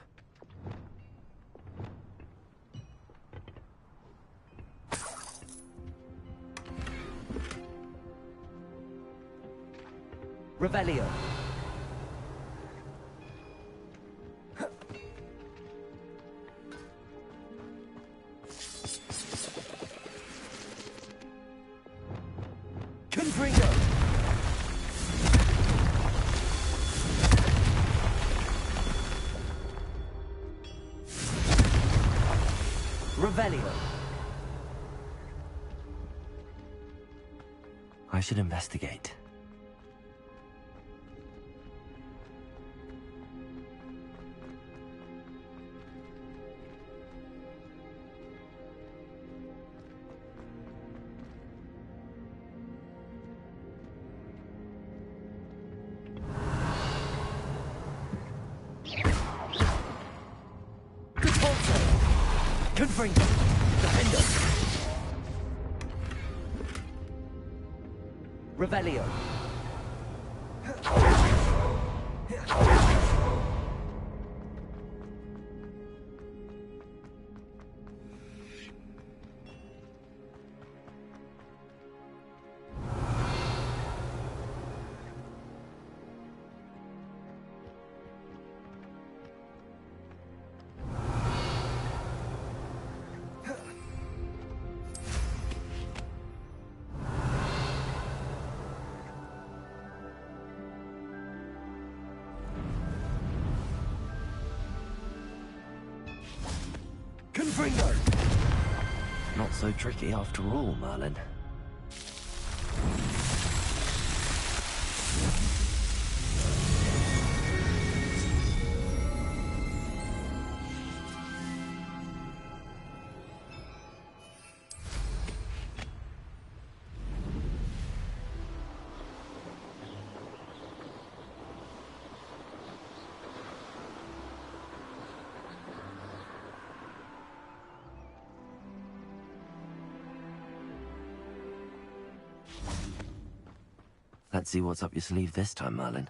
Revelio. Confringo. Revelio. I should investigate. Confringo. Defendo. Revelio. Confringo! Not so tricky after all, Merlin. Let's see what's up your sleeve this time, Merlin.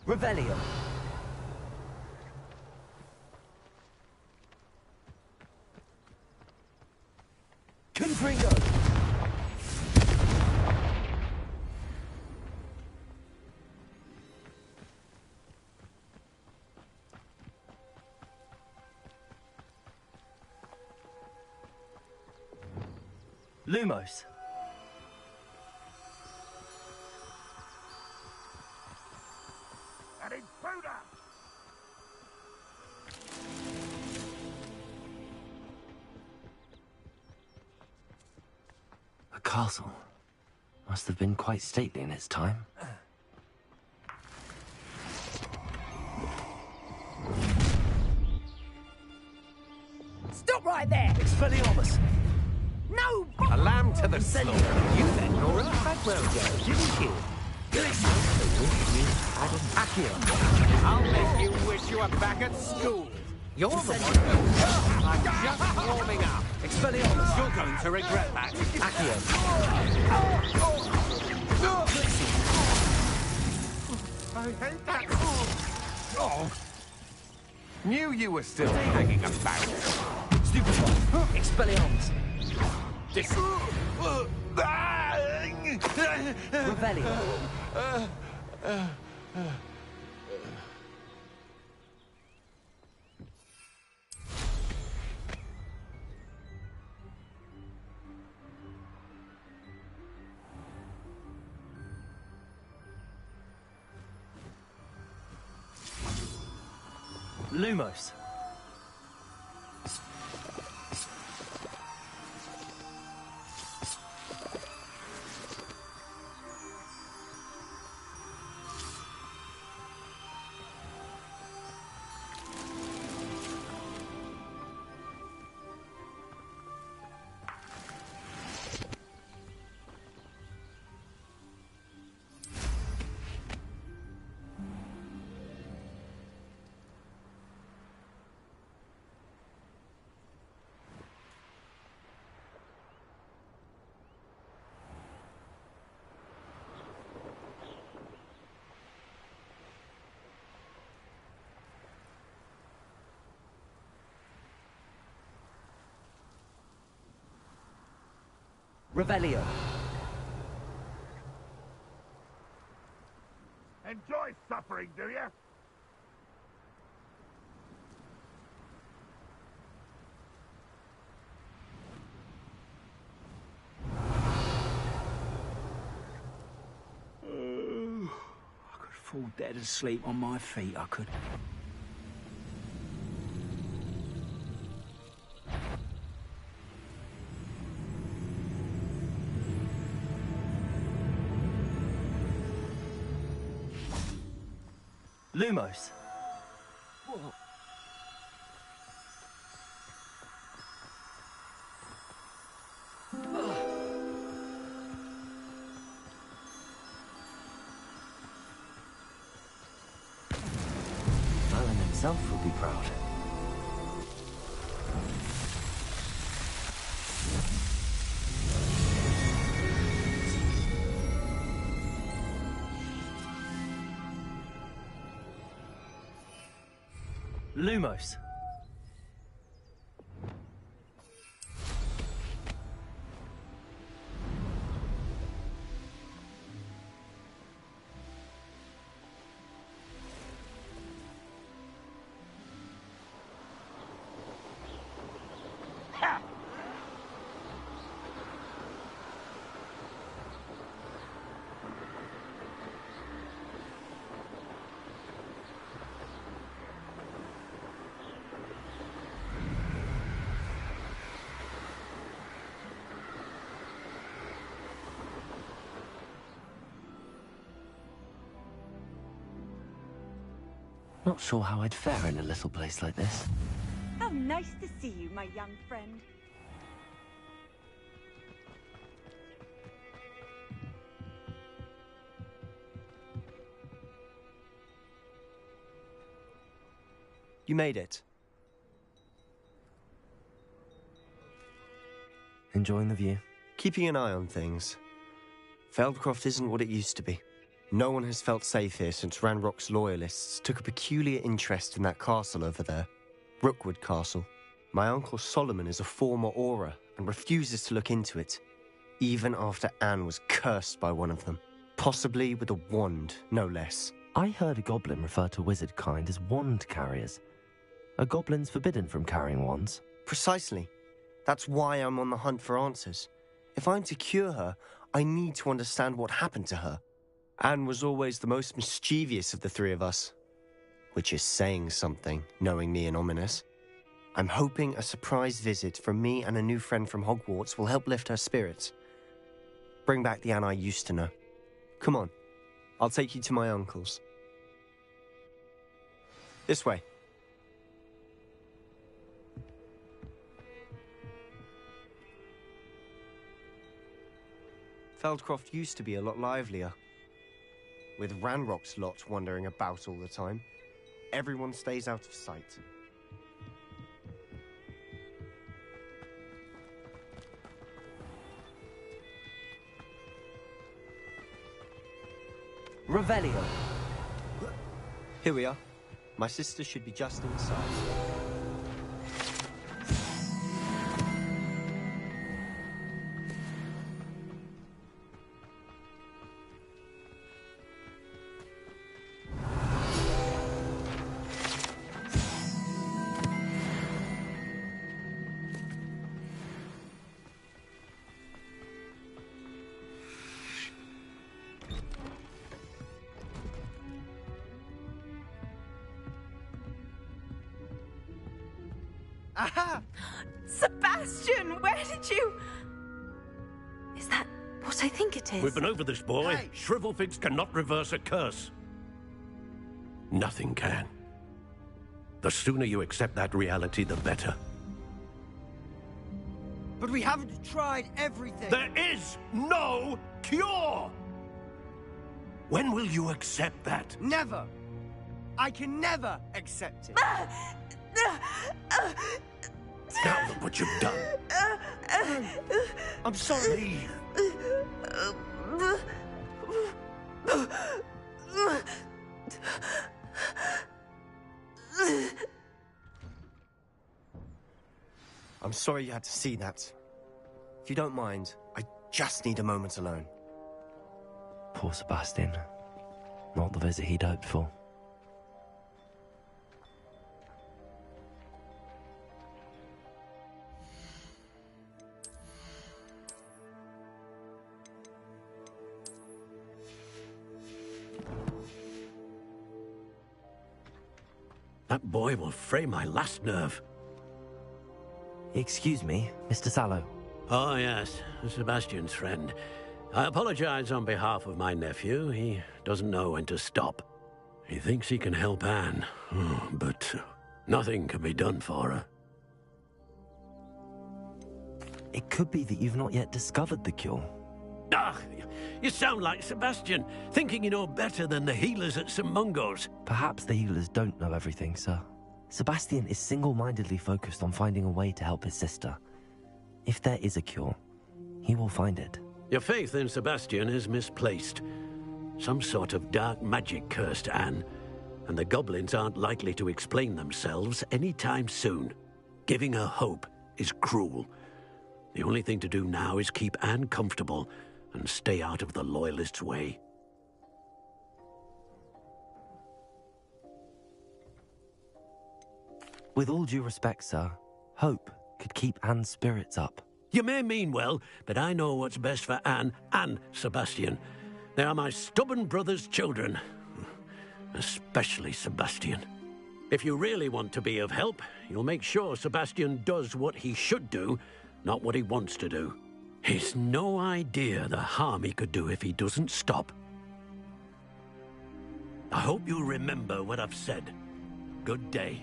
Revelio. Confringo. Lumos. An intruder! A castle. Must have been quite stately in its time. Stop right there! Expelliarmus! No! A lamb to the slaughter. You then, Nora, had well go, didn't you? Accio, I'll make you wish you were back at school. You're the one who... I'm just warming up. Expelliarmus, you're going to regret that. Accio. I hate that. Oh. Knew you were still hanging about. Stupefy. Expelliarmus. Revelio. Lumos. Revelio. Enjoy suffering, do you? I could fall dead asleep on my feet, I could. Lumos. Merlin himself would be proud. Lumos. Not sure how I'd fare in a little place like this. How nice to see you, my young friend. You made it. Enjoying the view? Keeping an eye on things. Feldcroft isn't what it used to be. No one has felt safe here since Ranrock's loyalists took a peculiar interest in that castle over there. Rookwood Castle. My uncle Solomon is a former Auror and refuses to look into it, even after Anne was cursed by one of them. Possibly with a wand, no less. I heard a goblin refer to wizard kind as wand carriers. Are goblins forbidden from carrying wands? Precisely. That's why I'm on the hunt for answers. If I'm to cure her, I need to understand what happened to her. Anne was always the most mischievous of the three of us. Which is saying something, knowing me and Ominous. I'm hoping a surprise visit from me and a new friend from Hogwarts will help lift her spirits. Bring back the Anne I used to know. Come on, I'll take you to my uncle's. This way. Feldcroft used to be a lot livelier. With Ranrock's lot wandering about all the time, everyone stays out of sight. Revelio. Here we are. My sister should be just inside. Aha! Sebastian, where did you... Is that what I think it is? We've been over this, boy. Hey. Shrivelfigs cannot reverse a curse. Nothing can. The sooner you accept that reality, the better. But we haven't tried everything. There is no cure! When will you accept that? Never. I can never accept it. Now look what you've done. I'm sorry. I'm sorry you had to see that. If you don't mind, I just need a moment alone. Poor Sebastian. Not the visit he'd hoped for. That boy will fray my last nerve. Excuse me, Mr. Sallow. Oh, yes, Sebastian's friend. I apologize on behalf of my nephew. He doesn't know when to stop. He thinks he can help Anne, but nothing can be done for her. It could be that you've not yet discovered the cure. Ah, you sound like Sebastian, thinking you know better than the healers at St. Mungo's. Perhaps the healers don't know everything, sir. Sebastian is single-mindedly focused on finding a way to help his sister. If there is a cure, he will find it. Your faith in Sebastian is misplaced. Some sort of dark magic cursed Anne, and the goblins aren't likely to explain themselves anytime soon. Giving her hope is cruel. The only thing to do now is keep Anne comfortable and stay out of the Loyalists' way. With all due respect, sir, hope could keep Anne's spirits up. You may mean well, but I know what's best for Anne and Sebastian. They are my stubborn brother's children. Especially Sebastian. If you really want to be of help, you'll make sure Sebastian does what he should do, not what he wants to do. He's no idea the harm he could do if he doesn't stop. I hope you'll remember what I've said. Good day.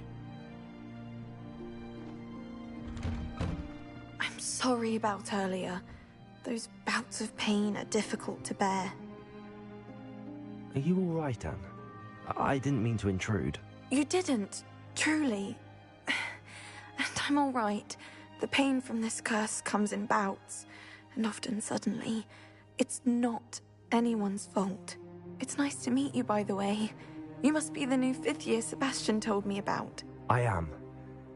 I'm sorry about earlier. Those bouts of pain are difficult to bear. Are you all right, Anne? I didn't mean to intrude. You didn't, truly. And I'm all right. The pain from this curse comes in bouts, and often suddenly. It's not anyone's fault. It's nice to meet you, by the way. You must be the new 5th year Sebastian told me about. I am.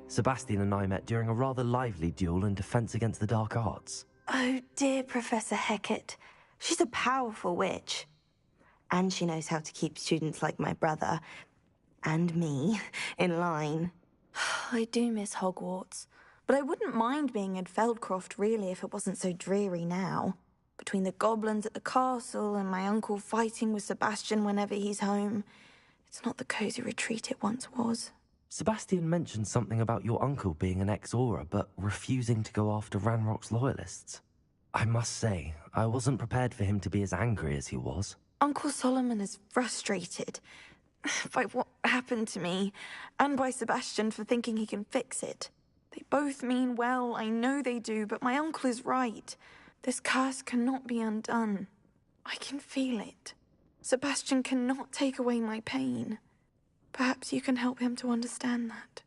Sebastian and I met during a rather lively duel in defense against the dark arts. Oh, dear Professor Hecat. She's a powerful witch. And she knows how to keep students like my brother, and me, in line. I do miss Hogwarts. But I wouldn't mind being in Feldcroft, really, if it wasn't so dreary now. Between the goblins at the castle and my uncle fighting with Sebastian whenever he's home, it's not the cosy retreat it once was. Sebastian mentioned something about your uncle being an ex-Aura, but refusing to go after Ranrock's loyalists. I must say, I wasn't prepared for him to be as angry as he was. Uncle Solomon is frustrated by what happened to me, and by Sebastian for thinking he can fix it. They both mean well, I know they do, but my uncle is right. This curse cannot be undone. I can feel it. Sebastian cannot take away my pain. Perhaps you can help him to understand that.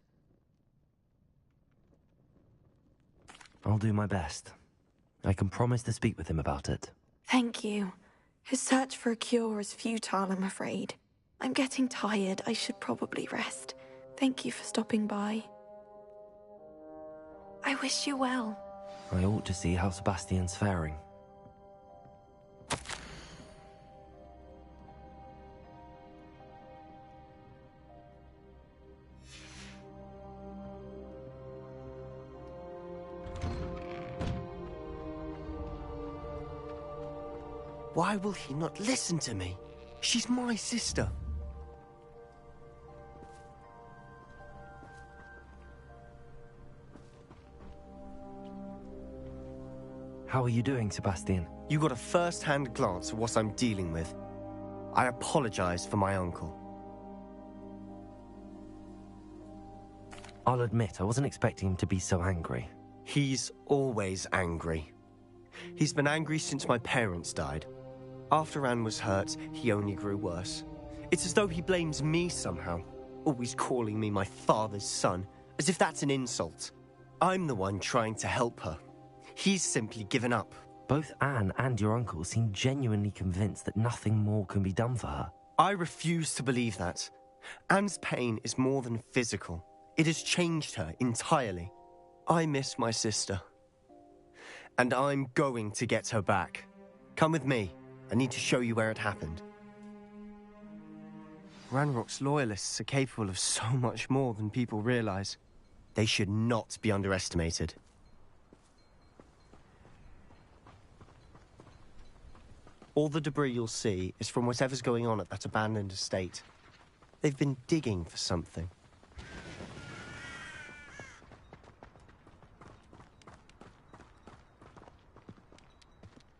I'll do my best. I can promise to speak with him about it. Thank you. His search for a cure is futile, I'm afraid. I'm getting tired. I should probably rest. Thank you for stopping by. I wish you well. I ought to see how Sebastian's faring. Why will he not listen to me? She's my sister. How are you doing, Sebastian? You got a first-hand glance at what I'm dealing with. I apologize for my uncle. I'll admit, I wasn't expecting him to be so angry. He's always angry. He's been angry since my parents died. After Anne was hurt, he only grew worse. It's as though he blames me somehow, always calling me my father's son, as if that's an insult. I'm the one trying to help her. He's simply given up. Both Anne and your uncle seem genuinely convinced that nothing more can be done for her. I refuse to believe that. Anne's pain is more than physical. It has changed her entirely. I miss my sister. And I'm going to get her back. Come with me. I need to show you where it happened. Ranrock's loyalists are capable of so much more than people realize. They should not be underestimated. All the debris you'll see is from whatever's going on at that abandoned estate. They've been digging for something.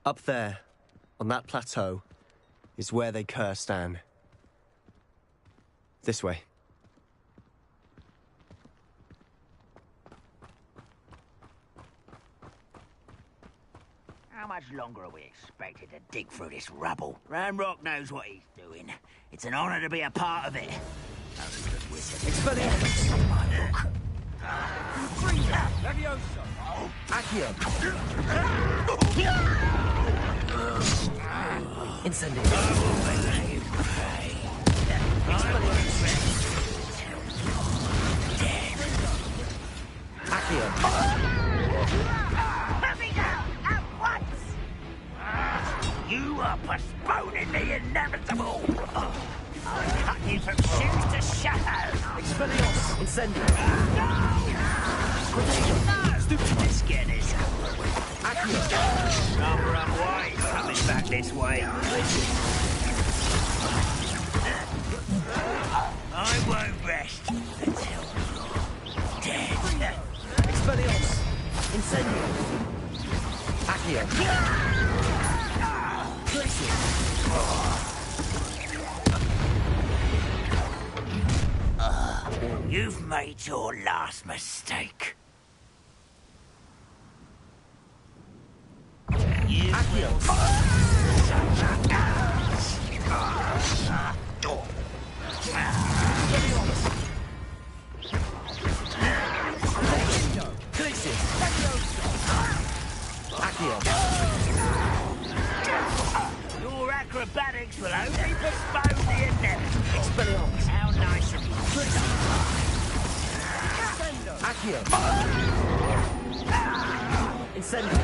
Up there, on that plateau, is where they cursed Anne. This way. How much longer are we expected to dig through this rubble? Ranrock knows what he's doing. It's an honor to be a part of it. Expelliarmus! My book. Levioso! Accio! Incendio! You are postponing the inevitable. I'll cut you from shoes to shadows. Expelliarmus! Incendio! Let's get this over with. Rather unwise coming back this way. I won't rest until you're dead. Expelliarmus! Incendio! Accio! You've made your last mistake. You Your acrobatics will only postpone the inevitable. Expelliarmus! How nice of you. Accio! Incendio!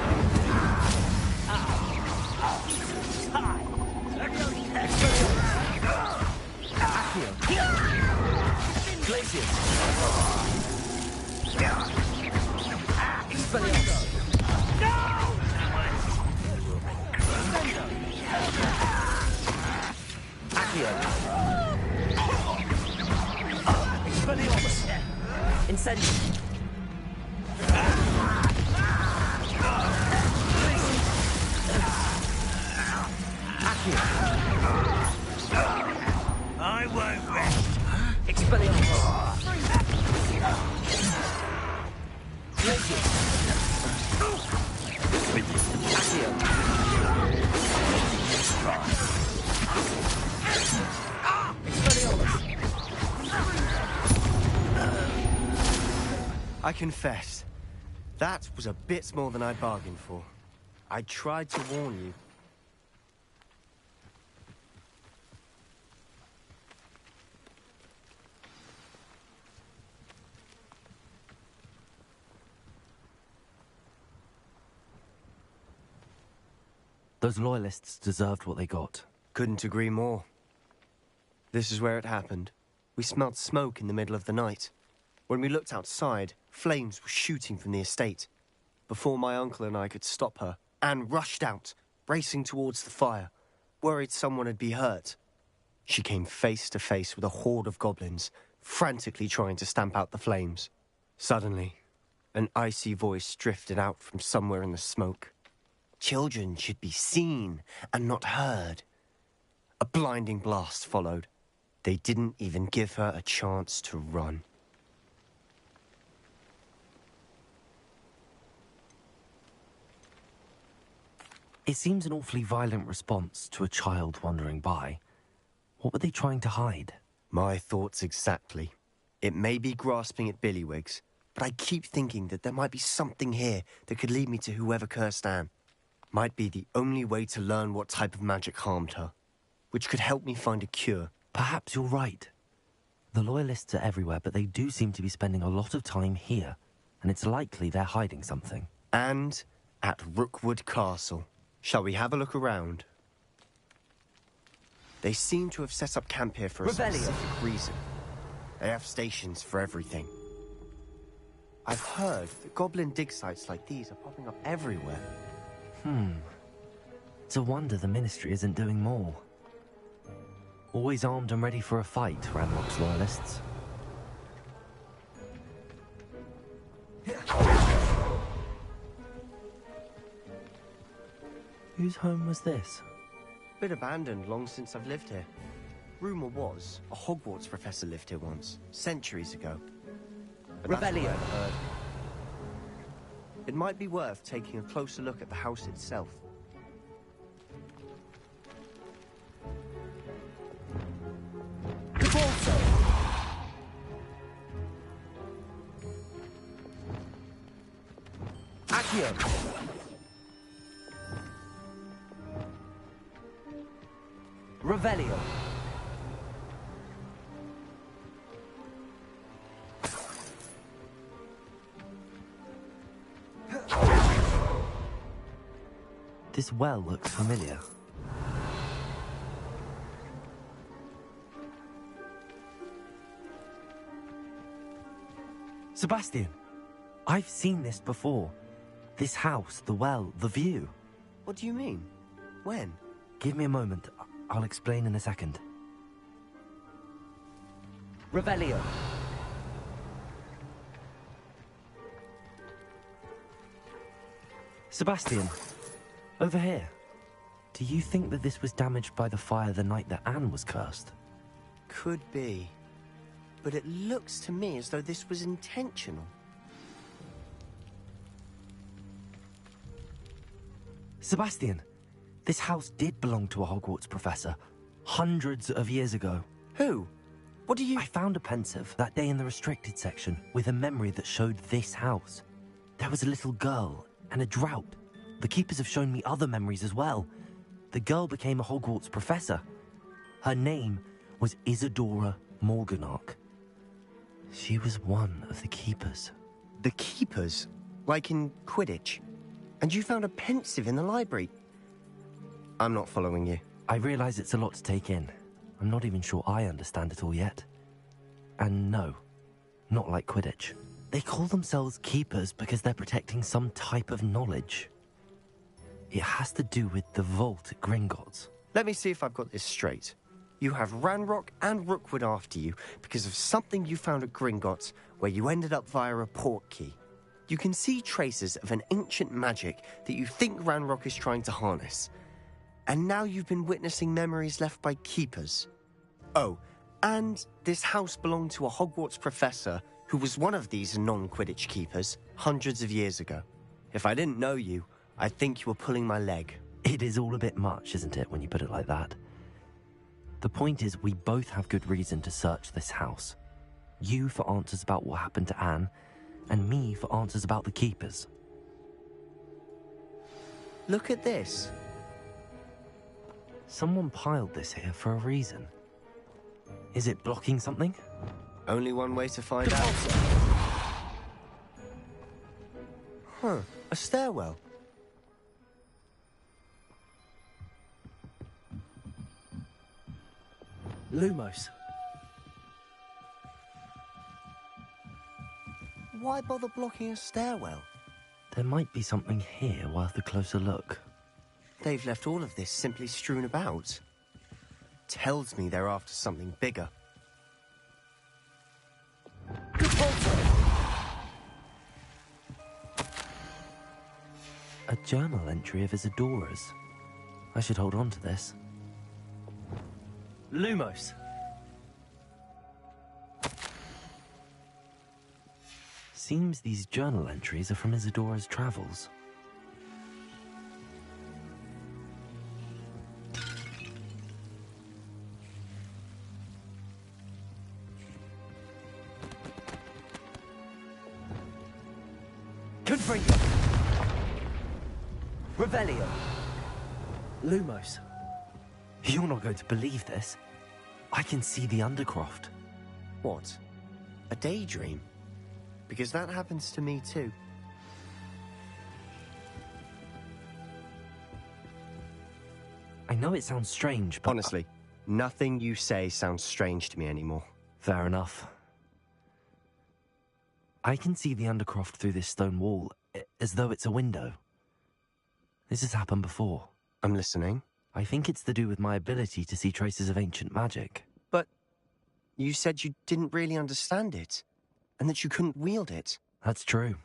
Accio! Glacius! Incendio. I won't rest. Expelliarmus. I confess, that was a bit more than I bargained for. I tried to warn you. Those loyalists deserved what they got. Couldn't agree more. This is where it happened. We smelled smoke in the middle of the night. When we looked outside, flames were shooting from the estate. Before my uncle and I could stop her, Anne rushed out, racing towards the fire, worried someone had been hurt. She came face to face with a horde of goblins, frantically trying to stamp out the flames. Suddenly, an icy voice drifted out from somewhere in the smoke. Children should be seen and not heard. A blinding blast followed. They didn't even give her a chance to run. It seems an awfully violent response to a child wandering by. What were they trying to hide? My thoughts exactly. It may be grasping at billywhigs, but I keep thinking that there might be something here that could lead me to whoever cursed Anne. Might be the only way to learn what type of magic harmed her, which could help me find a cure. Perhaps you're right. The Loyalists are everywhere, but they do seem to be spending a lot of time here, and it's likely they're hiding something. And at Rookwood Castle. Shall we have a look around? They seem to have set up camp here for a specific reason. They have stations for everything. I've heard that goblin dig sites like these are popping up everywhere. It's a wonder the Ministry isn't doing more. Always armed and ready for a fight, Ranrock's Loyalists. Whose home was this? Been abandoned long since I've lived here. Rumour was, a Hogwarts professor lived here once, centuries ago. But that's what I've heard. It might be worth taking a closer look at the house itself. Accio. Revelio. This well looks familiar. Sebastian, I've seen this before. This house, the well, the view. What do you mean? When? Give me a moment. I'll explain in a second. Revelio. Sebastian, over here. Do you think that this was damaged by the fire the night that Anne was cursed? Could be. But it looks to me as though this was intentional. Sebastian, this house did belong to a Hogwarts professor, hundreds of years ago. Who? What do you... I found a pensive that day in the restricted section with a memory that showed this house. There was a little girl and a drought. The keepers have shown me other memories as well. The girl became a Hogwarts professor. Her name was Isadora Morganach. She was one of the keepers. The keepers? Like in Quidditch? And you found a pensive in the library? I'm not following you. I realize it's a lot to take in. I'm not even sure I understand it all yet. And no, not like Quidditch. They call themselves keepers because they're protecting some type of knowledge. It has to do with the vault at Gringotts. Let me see if I've got this straight. You have Ranrock and Rookwood after you because of something you found at Gringotts where you ended up via a port key. You can see traces of an ancient magic that you think Ranrock is trying to harness. And now you've been witnessing memories left by keepers. Oh, and this house belonged to a Hogwarts professor who was one of these non-Quidditch keepers hundreds of years ago. If I didn't know you, I'd think you were pulling my leg. It is all a bit much, isn't it, when you put it like that? The point is, we both have good reason to search this house. You for answers about what happened to Anne, and me for answers about the keepers. Look at this. Someone piled this here for a reason. Is it blocking something? Only one way to find out. Huh, a stairwell. Lumos. Why bother blocking a stairwell? There might be something here worth a closer look. They've left all of this simply strewn about. Tells me they're after something bigger. A journal entry of Isadora's. I should hold on to this. Lumos. Seems these journal entries are from Isadora's travels. Confringo. Revelio. Lumos. You're not going to believe this. I can see the Undercroft. What? A daydream? Because that happens to me too. I know it sounds strange, but... Honestly, nothing you say sounds strange to me anymore. Fair enough. I can see the Undercroft through this stone wall, as though it's a window. This has happened before. I'm listening. I think it's to do with my ability to see traces of ancient magic. But you said you didn't really understand it, and that you couldn't wield it. That's true,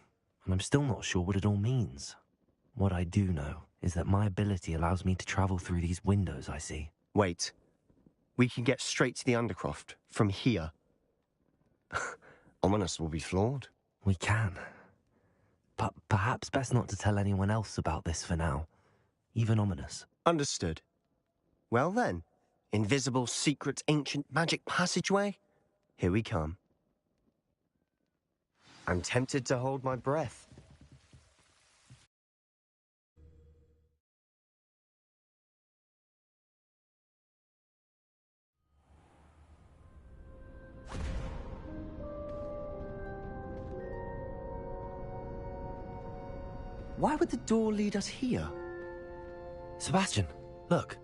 and I'm still not sure what it all means. What I do know is that my ability allows me to travel through these windows I see. Wait. We can get straight to the Undercroft from here. Ominous will be flawed. We can. But perhaps best not to tell anyone else about this for now. Even Ominous. Understood. Well then, invisible, secret, ancient magic passageway? Here we come. I'm tempted to hold my breath. Why would the door lead us here? Sebastian, look.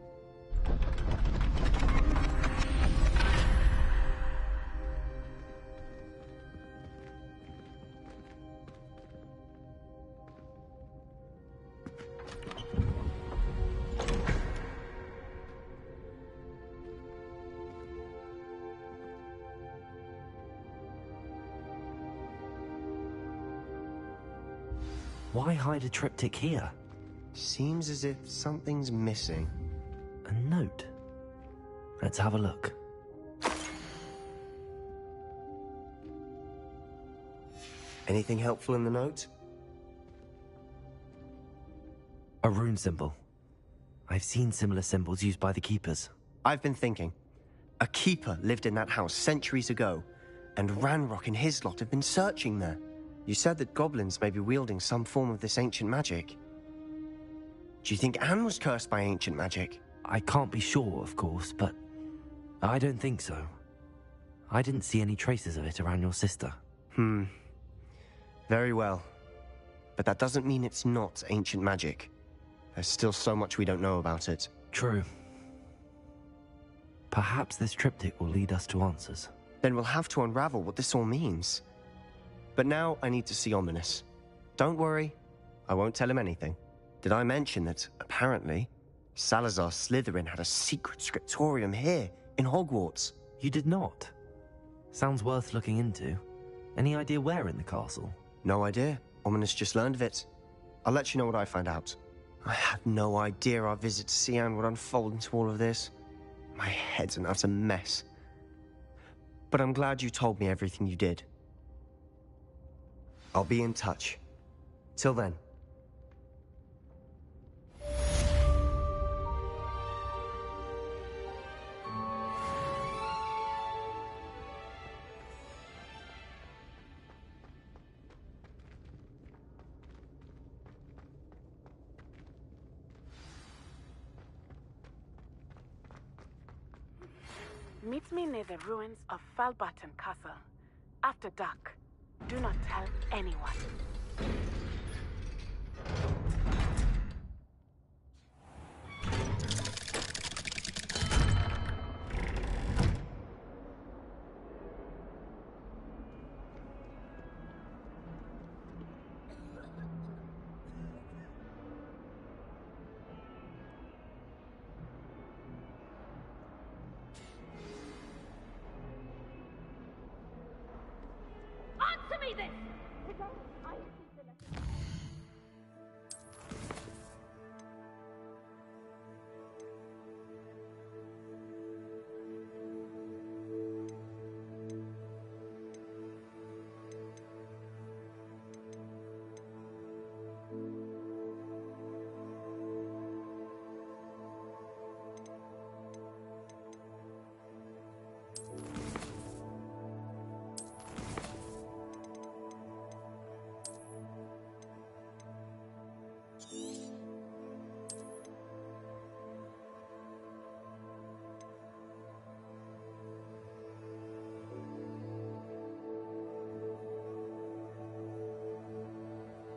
Why hide a triptych here? Seems as if something's missing. A note. Let's have a look. Anything helpful in the note? A rune symbol. I've seen similar symbols used by the keepers. I've been thinking. A keeper lived in that house centuries ago, and Ranrock and his lot have been searching there. You said that goblins may be wielding some form of this ancient magic. Do you think Anne was cursed by ancient magic? I can't be sure, of course, but I don't think so. I didn't see any traces of it around your sister. Very well. But that doesn't mean it's not ancient magic. There's still so much we don't know about it. True. Perhaps this triptych will lead us to answers. Then we'll have to unravel what this all means. But now I need to see Ominous. Don't worry, I won't tell him anything. Did I mention that, apparently, Salazar Slytherin had a secret scriptorium here, in Hogwarts? You did not? Sounds worth looking into. Any idea where in the castle? No idea. Ominous just learned of it. I'll let you know what I find out. I had no idea our visit to Cian would unfold into all of this. My head's an utter mess. But I'm glad you told me everything you did. I'll be in touch. Till then. Meet me near the ruins of Falbarton Castle. After dark. Do not tell anyone. Answer me this!